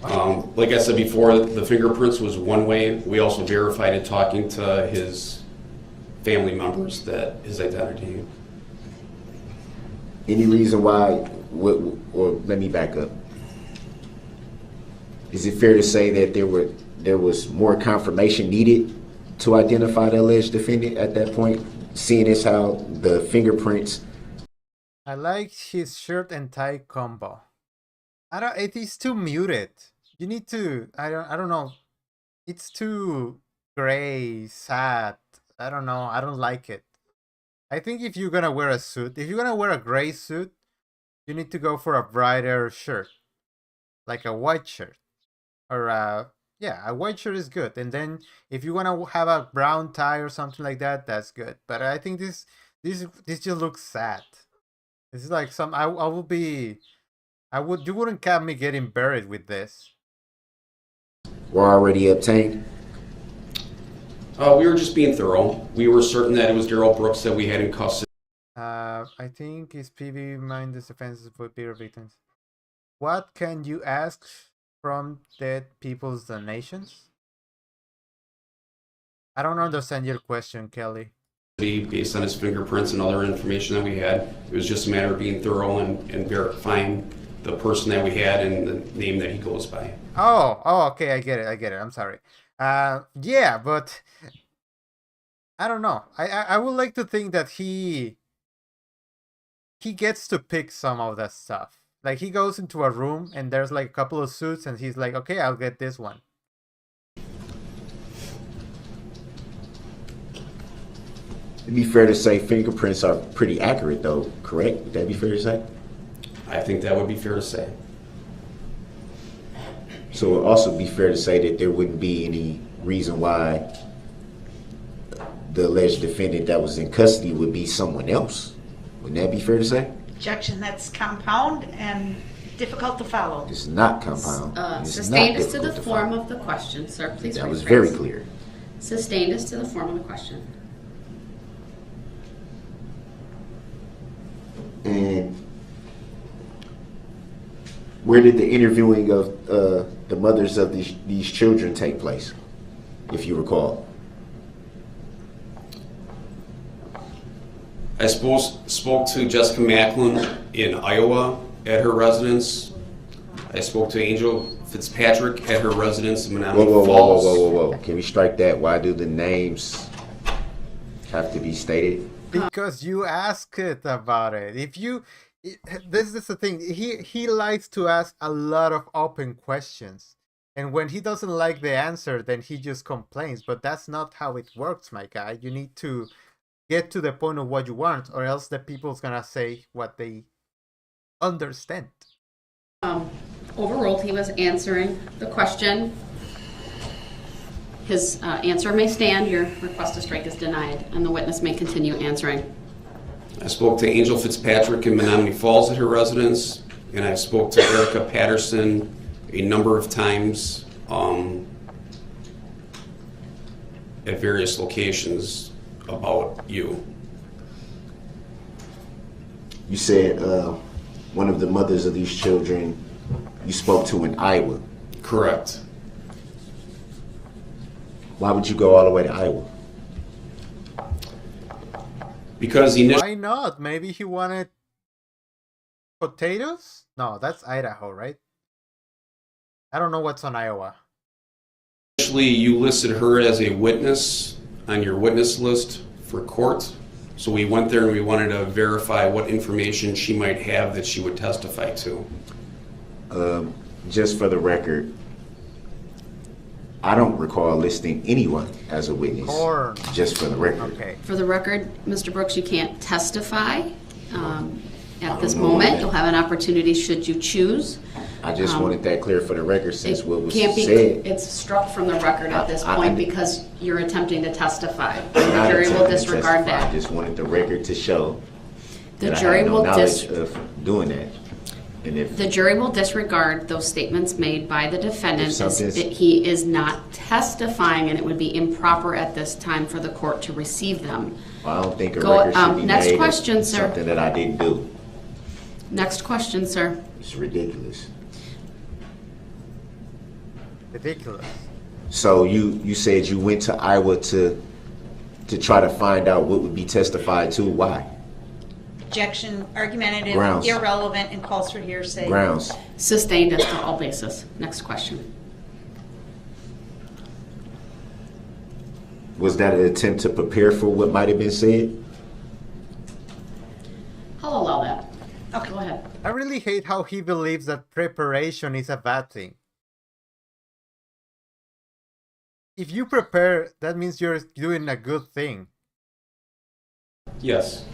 Like I said before, the fingerprints was one way. We also verified it talking to his family members that his identity. Any reason why, or let me back up. Is it fair to say that there was more confirmation needed to identify the alleged defendant at that point, seeing as how the fingerprints? I like his shirt and tie combo. It is too muted. You need to, I don't know. It's too gray, sad. I don't know. I don't like it. I think if you're gonna wear a suit, if you're gonna wear a gray suit, you need to go for a brighter shirt, like a white shirt, or yeah, a white shirt is good. And then if you wanna have a brown tie or something like that, that's good. But I think this just looks sad. This is like some. You wouldn't have me getting buried with this. Were already obtained? We were just being thorough. We were certain that it was Daryl Brooks that we had in custody. I think his PV mindless offenses for peer victims. What can you ask from dead people's donations? I don't understand your question, Kelly. Based on his fingerprints and other information that we had. It was just a matter of being thorough and verifying the person that we had and the name that he goes by. Oh, okay, I get it. I'm sorry. Yeah, but I don't know. I would like to think that he gets to pick some of that stuff. Like he goes into a room and there's like a couple of suits and he's like, okay, I'll get this one. It'd be fair to say fingerprints are pretty accurate, though, correct? Would that be fair to say? I think that would be fair to say. So it would also be fair to say that there wouldn't be any reason why the alleged defendant that was in custody would be someone else. Wouldn't that be fair to say? Objection, that's compound and difficult to follow. It's not compound. It's Sustained not as to the difficult form follow. of the question, sir. Please That was rephrase. very clear. Sustained as to the form of the question. And where did the interviewing of the mothers of these children take place, if you recall? I spoke to Jessica Macklin in Iowa at her residence. I spoke to Angel Fitzpatrick at her residence in Menominee Falls. Whoa. Can we strike that? Why do the names have to be stated? Because you asked it about it. This is the thing. He likes to ask a lot of open questions, and when he doesn't like the answer, then he just complains. But that's not how it works, my guy. You need to get to the point of what you want, or else the people's gonna say what they understand. Overruled, he was answering the question. His answer may stand, your request to strike is denied, and the witness may continue answering. I spoke to Angel Fitzpatrick in Menominee Falls at her residence, and I spoke to Erica Patterson a number of times at various locations about you. You said one of the mothers of these children you spoke to in Iowa. Correct. Why would you go all the way to Iowa? Because Why not? Maybe he wanted potatoes? No, that's Idaho, right? I don't know what's on Iowa. initially you listed her as a witness on your witness list for court. So we went there and we wanted to verify what information she might have that she would testify to. Just for the record, I don't recall listing anyone as a witness. Corn. Just for the record. Okay. For the record, Mr. Brooks, you can't testify at this don't know moment. that. You'll have an opportunity should you choose. I just wanted that clear for the record since what was Can't be, said. it's struck from the record at this I- point I- because you're attempting to testify. I'm The not jury will attempting to disregard testify. I that. just wanted the record to show The that I jury have no will knowledge of doing that. And if The jury will disregard those statements made by the defendant If as something's- that he is not testifying, and it would be improper at this time for the court to receive them. I don't think a Go- record should be next made of question, sir. something that I didn't do. Next question, sir. It's ridiculous. Ridiculous. So you said you went to Iowa to try to find out what would be testified to. Why? Objection, argumentative, Grounds. irrelevant, and calls for hearsay. Grounds. Sustained as to all basis. Next question. Was that an attempt to prepare for what might have been said? I'll allow that. Okay. Go ahead. I really hate how he believes that preparation is a bad thing. If you prepare, that means you're doing a good thing. Yes.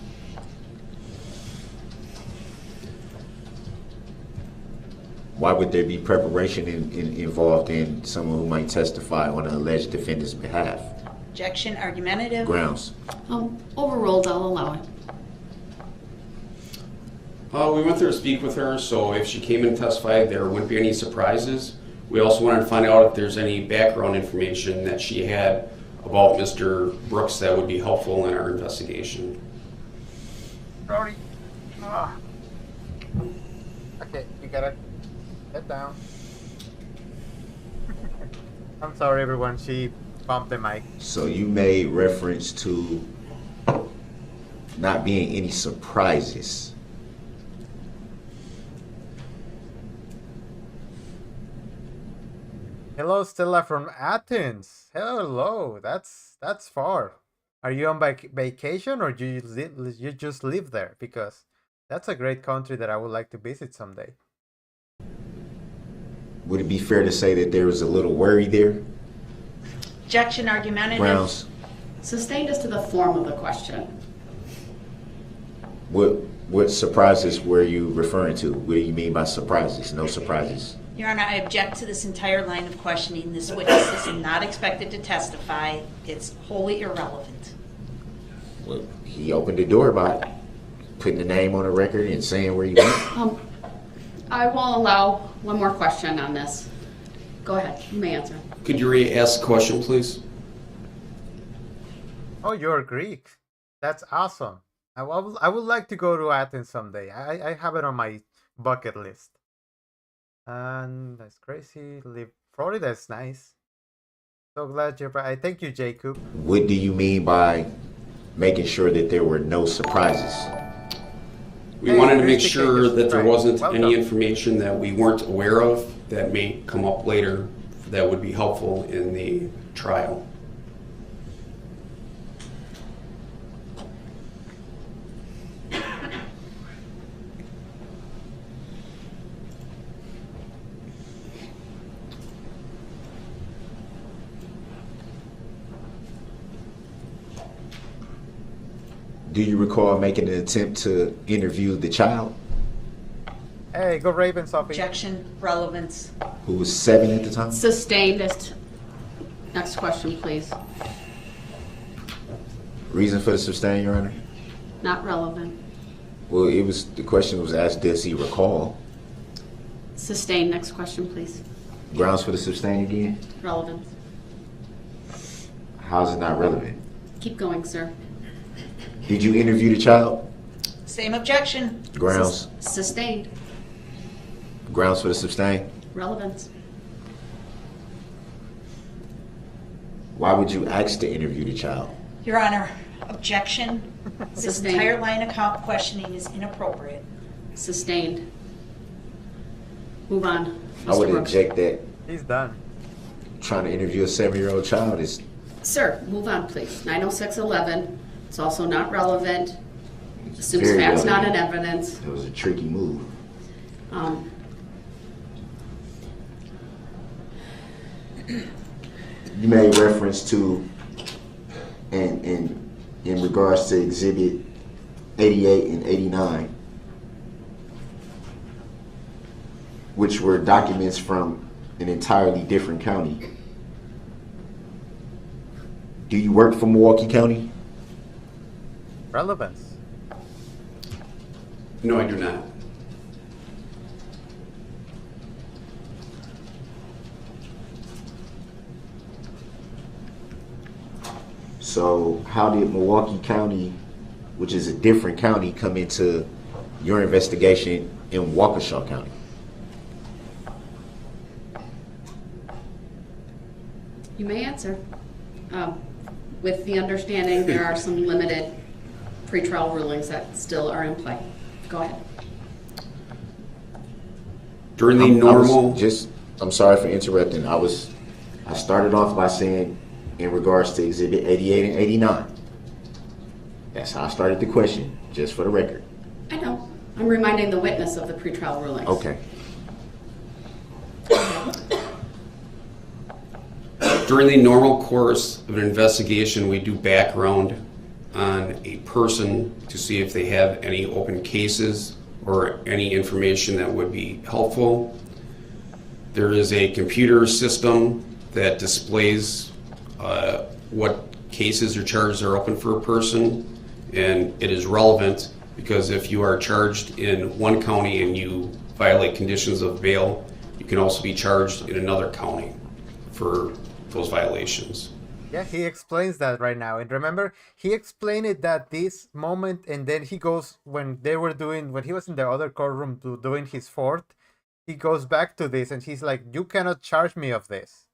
Why would there be preparation involved in someone who might testify on an alleged defendant's behalf? Objection, argumentative. Grounds. Overruled, I'll allow it. We went there to speak with her, so if she came in and testified, there wouldn't be any surprises. We also wanted to find out if there's any background information that she had about Mr. Brooks that would be helpful in our investigation. Sorry. Okay, you gotta get down. I'm sorry, everyone. She bumped the mic. So you made reference to not being any surprises. Hello, Stella from Athens. Hello, that's far. Are you on vacation or you just live there? Because that's a great country that I would like to visit someday. Would it be fair to say that there was a little worry there? Objection, argumentative. Grounds. Sustained as to the form of the question. What surprises were you referring to? What do you mean by surprises? No surprises. Your Honor, I object to this entire line of questioning. This witness is not expected to testify. It's wholly irrelevant. Well, he opened the door by putting the name on the record and saying where he went. I will allow one more question on this. Go ahead, you may answer. Could you re-ask the question, please? Oh, you're Greek. That's awesome. I would like to go to Athens someday. I have it on my bucket list. And that's crazy. Florida is nice. So glad you're back. Thank you, Jacob. What do you mean by making sure that there were no surprises? We Hey, wanted to here's make the sure cake. that there Right. wasn't Welcome. any information that we weren't aware of that may come up later that would be helpful in the trial. Do you recall making an attempt to interview the child Hey, go Ravens, Sophie. Objection, relevance. who was 7 at the time? Sustained as to... Next question, please. Reason for the sustain, Your Honor? Not relevant. Well, the question was asked, does he recall? Sustained. Next question, please. Grounds for the sustain again? Relevant. How's it not relevant? Keep going, sir. Did you interview the child? Same objection. Grounds. Sustained. Grounds for the sustain? Relevance. Why would you ask to interview the child? Your Honor, objection. This Sustained. entire line of questioning is inappropriate. Sustained. Move on. I would Mr. Brooks. object that He's done. trying to interview a 7-year-old child is Sir, move on, please. 90611. It's also not relevant. Assumes very facts not in relevant. evidence. It was a tricky move. Um, You made reference to, in regards to Exhibit 88 and 89, which were documents from an entirely different county. Do you work for Milwaukee County? Relevance. No, I do not. So how did Milwaukee County, which is a different county, come into your investigation in Waukesha County? You may answer. With the understanding there are some limited pretrial rulings that still are in play. Go ahead. During the normal, I'm sorry for interrupting. I started off by saying in regards to Exhibit 88 and 89. That's how I started the question, just for the record. I know. I'm reminding the witness of the pretrial rulings. Okay. during the normal course of an investigation, we do background on a person to see if they have any open cases or any information that would be helpful. There is a computer system that displays what cases or charges are open for a person, and it is relevant because if you are charged in one county and you violate conditions of bail, you can also be charged in another county for those violations. Yeah, he explains that right now. And remember, he explained it that this moment, and then he goes, when he was in the other courtroom doing his fourth, he goes back to this and he's like, you cannot charge me of this.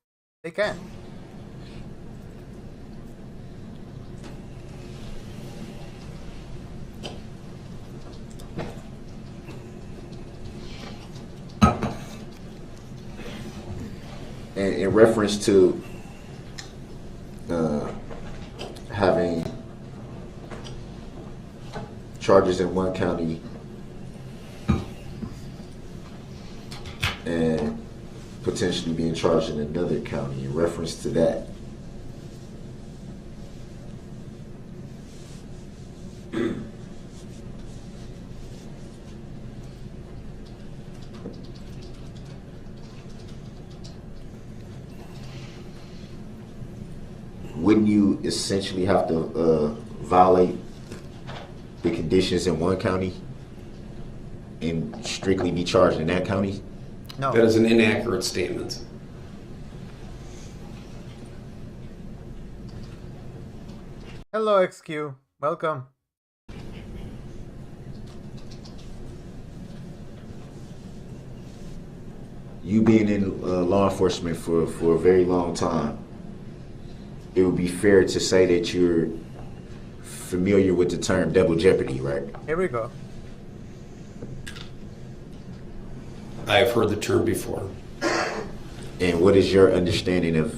They can. And in reference to having charges in one county and potentially being charged in another county, in reference to that, wouldn't you essentially have to violate the conditions in one county and strictly be charged in that county? No. That is an inaccurate statement. Hello, XQ. Welcome. You being in law enforcement for a very long time, it would be fair to say that you're familiar with the term double jeopardy, right? Here we go. I've heard the term before. And what is your understanding of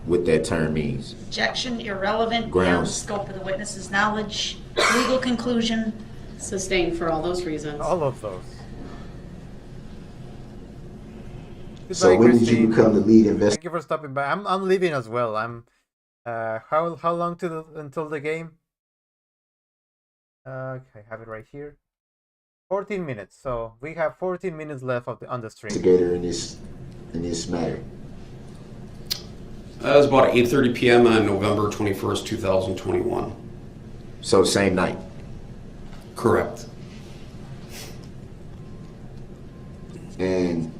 what that term means? Objection, irrelevant, Grounds. beyond the scope of the witness's knowledge, legal conclusion. Sustained for all those reasons. All of those. So Goodbye, when did Christine. you become the lead investigator? Thank you for stopping by. I'm leaving as well. I'm how long until the game? Okay, I have it right here. 14 minutes. So we have 14 minutes left on the stream. In this matter. That was about 8:30 p.m. on November 21st, 2021. So same night. Correct. And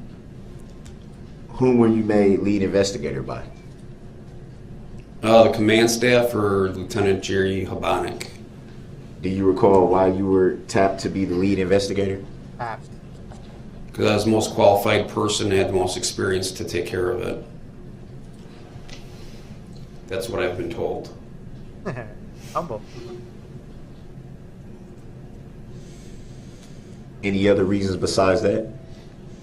whom were you made lead investigator by? The command staff or Lieutenant Jerry Habanik. Do you recall why you were tapped to be the lead investigator? Tapped. Because I was the most qualified person and had the most experience to take care of it. That's what I've been told. Humble. Any other reasons besides that?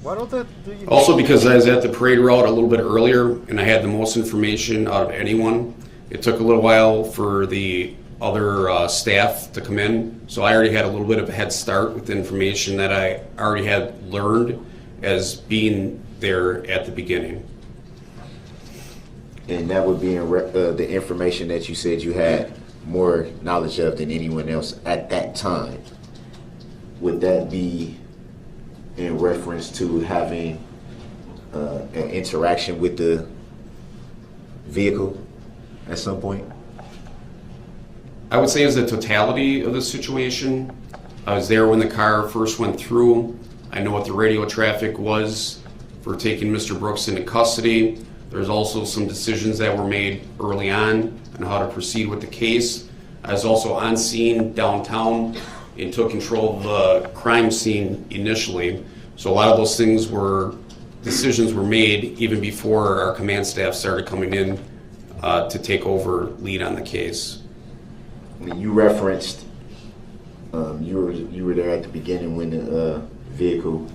What other do you Also because I was at the parade route a little bit earlier and I had the most information out of anyone. It took a little while for the other staff to come in, so I already had a little bit of a head start with the information that I already had learned as being there at the beginning. And that would be in the information that you said you had more knowledge of than anyone else at that time. Would that be in reference to having an interaction with the vehicle at some point? I would say as the totality of the situation, I was there when the car first went through. I know what the radio traffic was for taking Mr. Brooks into custody. There's also some decisions that were made early on on how to proceed with the case. I was also on scene downtown and took control of the crime scene initially. So a lot of those decisions were made even before our command staff started coming in to take over lead on the case. You referenced you were there at the beginning when the vehicle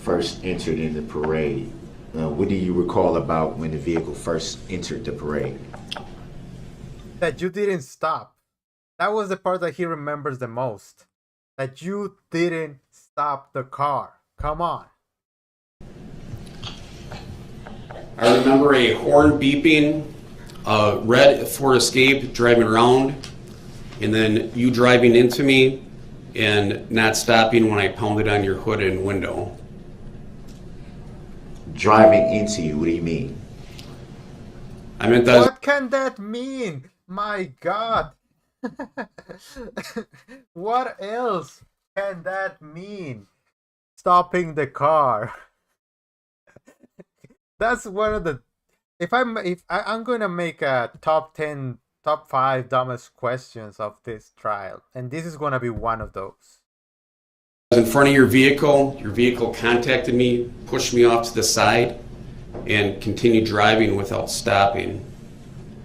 first entered in the parade. What do you recall about when the vehicle first entered the parade? That you didn't stop. That was the part that he remembers the most. That you didn't stop the car. Come on. I remember a horn beeping, red Ford Escape driving around, and then you driving into me and not stopping when I pounded on your hood and window. Driving into you, what do you mean? I meant that. What can that mean? My God. What else can that mean? Stopping the car. That's one of the. If I'm going to make a top 5 dumbest questions of this trial, and this is going to be one of those. I was in front of your vehicle contacted me, pushed me off to the side, and continued driving without stopping.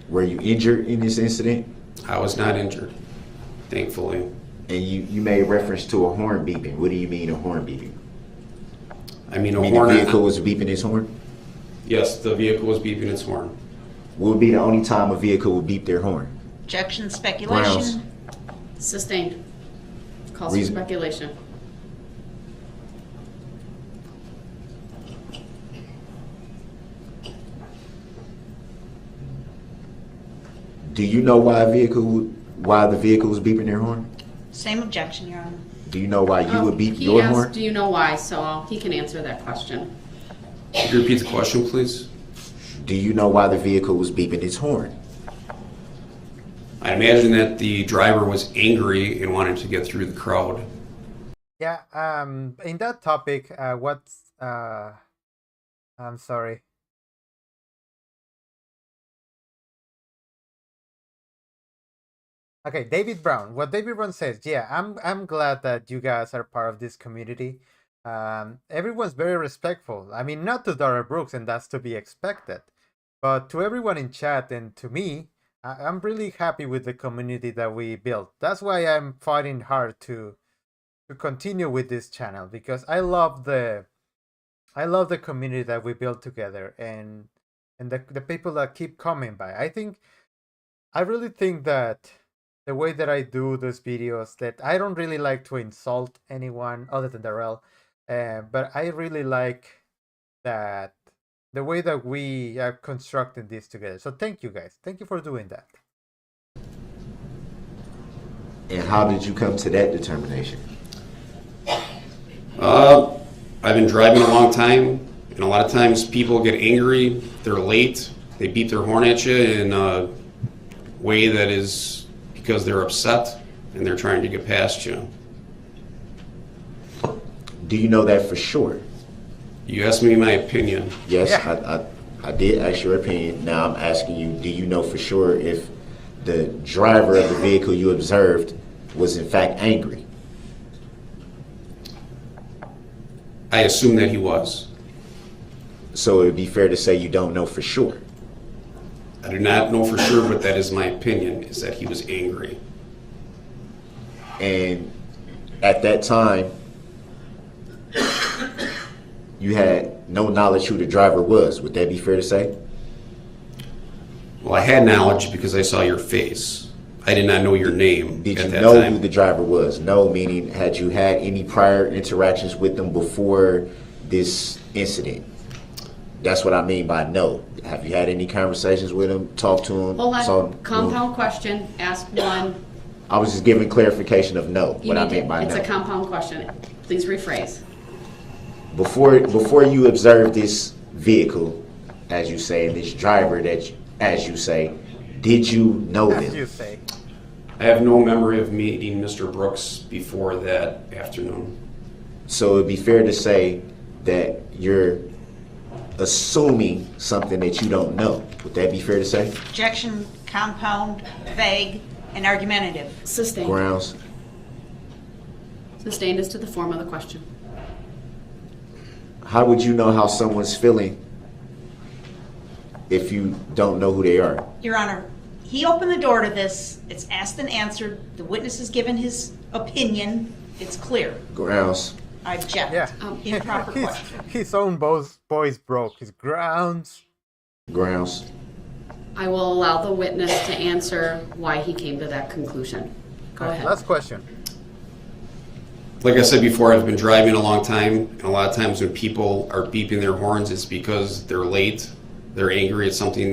Were you injured in this incident? I was not injured, thankfully. And you made reference to a horn beeping. What do you mean a horn beeping? I mean, The vehicle was beeping its horn? Yes, the vehicle was beeping its horn. What would be the only time a vehicle would beep their horn? Objection, Grounds. speculation. Sustained. Calls for Reason. speculation. Do you know why the vehicle was beeping their horn? Same objection, Your Honor. Do you know why you would beep He your asked, horn? do you know why? So he can answer that question. Could you repeat the question, please? Do you know why the vehicle was beeping its horn? I imagine that the driver was angry and wanted to get through the crowd. Yeah. In that topic, I'm sorry. Okay, David Brown. What David Brown says, yeah, I'm glad that you guys are part of this community. Everyone's very respectful. I mean, not to Dara Brooks, and that's to be expected, but to everyone in chat and to me, I'm really happy with the community that we built. That's why I'm fighting hard to continue with this channel, because I love the community that we built together and the people that keep coming by. I really think that the way that I do those videos, that I don't really like to insult anyone other than Darrell, but I really like that the way that we are constructing this together. So thank you guys. Thank you for doing that. And how did you come to that determination? I've been driving a long time, and a lot of times people get angry, they're late, they beep their horn at you in a way that is because they're upset and they're trying to get past you. Do you know that for sure? You asked me my opinion. Yes, Yeah. I did ask your opinion. Now I'm asking you, do you know for sure if the driver of the vehicle you observed was in fact angry? I assume that he was. So it would be fair to say you don't know for sure. I do not know for sure, but that is my opinion, is that he was angry. And at that time, you had no knowledge who the driver was. Would that be fair to say? Well, I had knowledge because I saw your face. I did not know your name Did you at that know time. who the driver was? No, meaning had you had any prior interactions with them before this incident? That's what I mean by no. Have you had any conversations with him, talked to him? Hold saw on. him? Compound question. Ask one. I was just giving clarification of no, You what I need meant by it's no. a compound question. Please rephrase. Before you observed this vehicle, as you say, and this driver that, as you say, did you know As them? you say. I have no memory of meeting Mr. Brooks before that afternoon. So it'd be fair to say that your assuming something that you don't know. Would that be fair to say? Objection, compound, vague, and argumentative. Sustained. Grounds. Sustained as to the form of the question. How would you know how someone's feeling if you don't know who they are? Your Honor, he opened the door to this. It's asked and answered. The witness has given his opinion. It's clear. Grounds. I object. Yeah. Improper question. His own voice broke. His grounds. Grounds. I will allow the witness to answer why he came to that conclusion. Go ahead. Last question. Like I said before, I've been driving a long time, and a lot of times when people are beeping their horns, it's because they're late, they're angry at something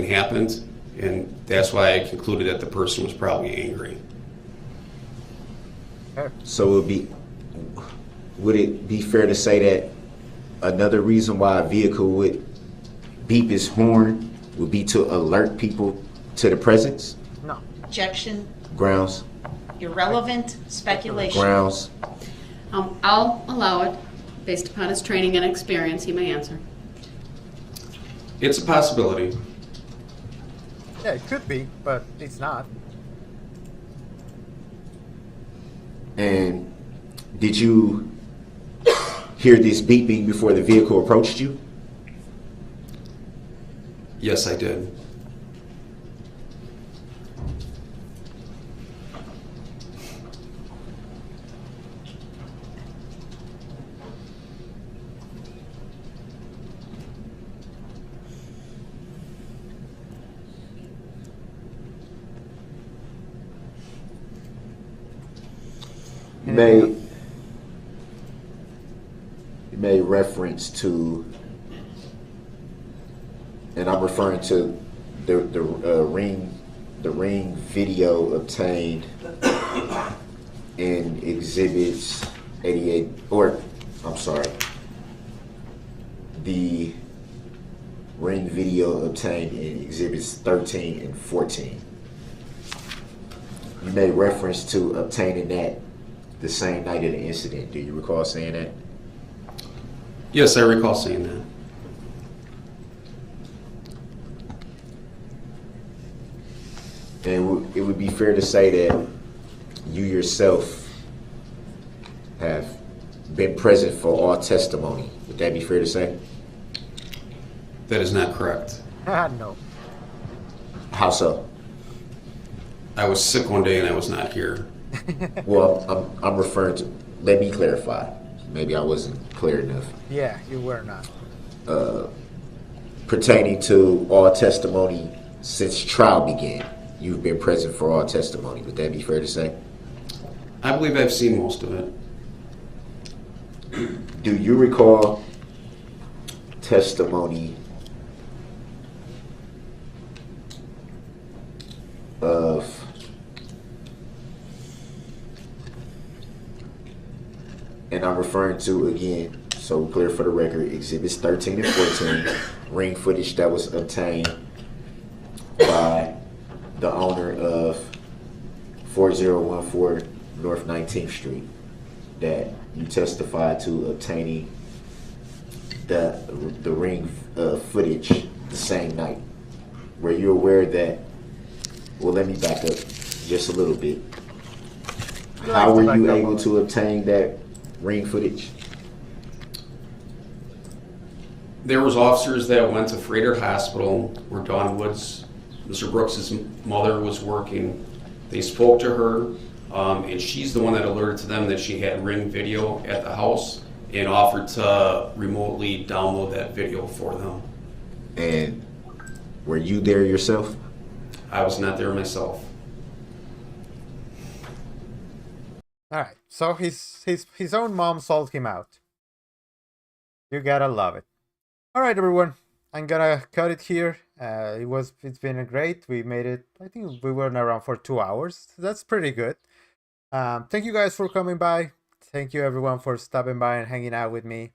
happened, and that's why I concluded that the person was probably angry. So would it be fair to say that another reason why a vehicle would beep its horn would be to alert people to the presence? No. Objection, Grounds. irrelevant, speculation. Grounds. I'll allow it. Based upon his training and experience, he may answer. It's a possibility. Yeah, it could be, but it's not. And did you hear this beeping before the vehicle approached you? Yes, I did. You made reference to, and I'm referring to the ring video obtained in exhibits 88, or I'm sorry, the ring video obtained in exhibits 13 and 14. You made reference to obtaining that the same night of the incident. Do you recall saying that? Yes, I recall saying that. And it would be fair to say that you yourself have been present for all testimony. Would that be fair to say? That is not correct. No. How so? I was sick one day and I was not here. Well, I'm referring to, let me clarify. Maybe I wasn't clear enough. Yeah, you were not. Pertaining to all testimony since trial began, you've been present for all testimony. Would that be fair to say? I believe I've seen most of it. Do you recall testimony of and I'm referring to, again, so clear for the record, exhibits 13 and 14, ring footage that was obtained by the owner of 4014 North 19th Street, that you testified to obtaining the ring footage the same night. Were you aware that, well, let me back up just a little bit. How were you able to obtain that ring footage? There was officers that went to Freighter Hospital where Dawn Woods, Mr. Brooks' mother, was working. They spoke to her, and she's the one that alerted to them that she had ring video at the house and offered to remotely download that video for them. And were you there yourself? I was not there myself. All right. So his own mom sold him out. You gotta love it. All right, everyone. I'm gonna cut it here. It's been great. We made it. I think we were around for 2 hours. That's pretty good. Thank you guys for coming by. Thank you everyone for stopping by and hanging out with me.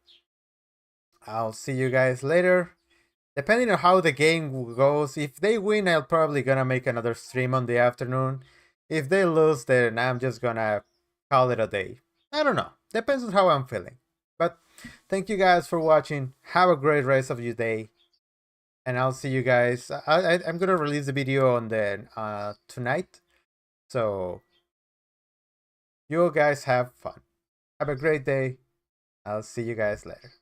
I'll see you guys later. Depending on how the game goes, if they win, I'll probably gonna make another stream on the afternoon. If they lose, then I'm just gonna call it a day. I don't know. Depends on how I'm feeling. But Thank you guys for watching. Have a great rest of your day. And I'll see you guys. I'm gonna release the video on the tonight. So you guys have fun. Have a great day. I'll see you guys later.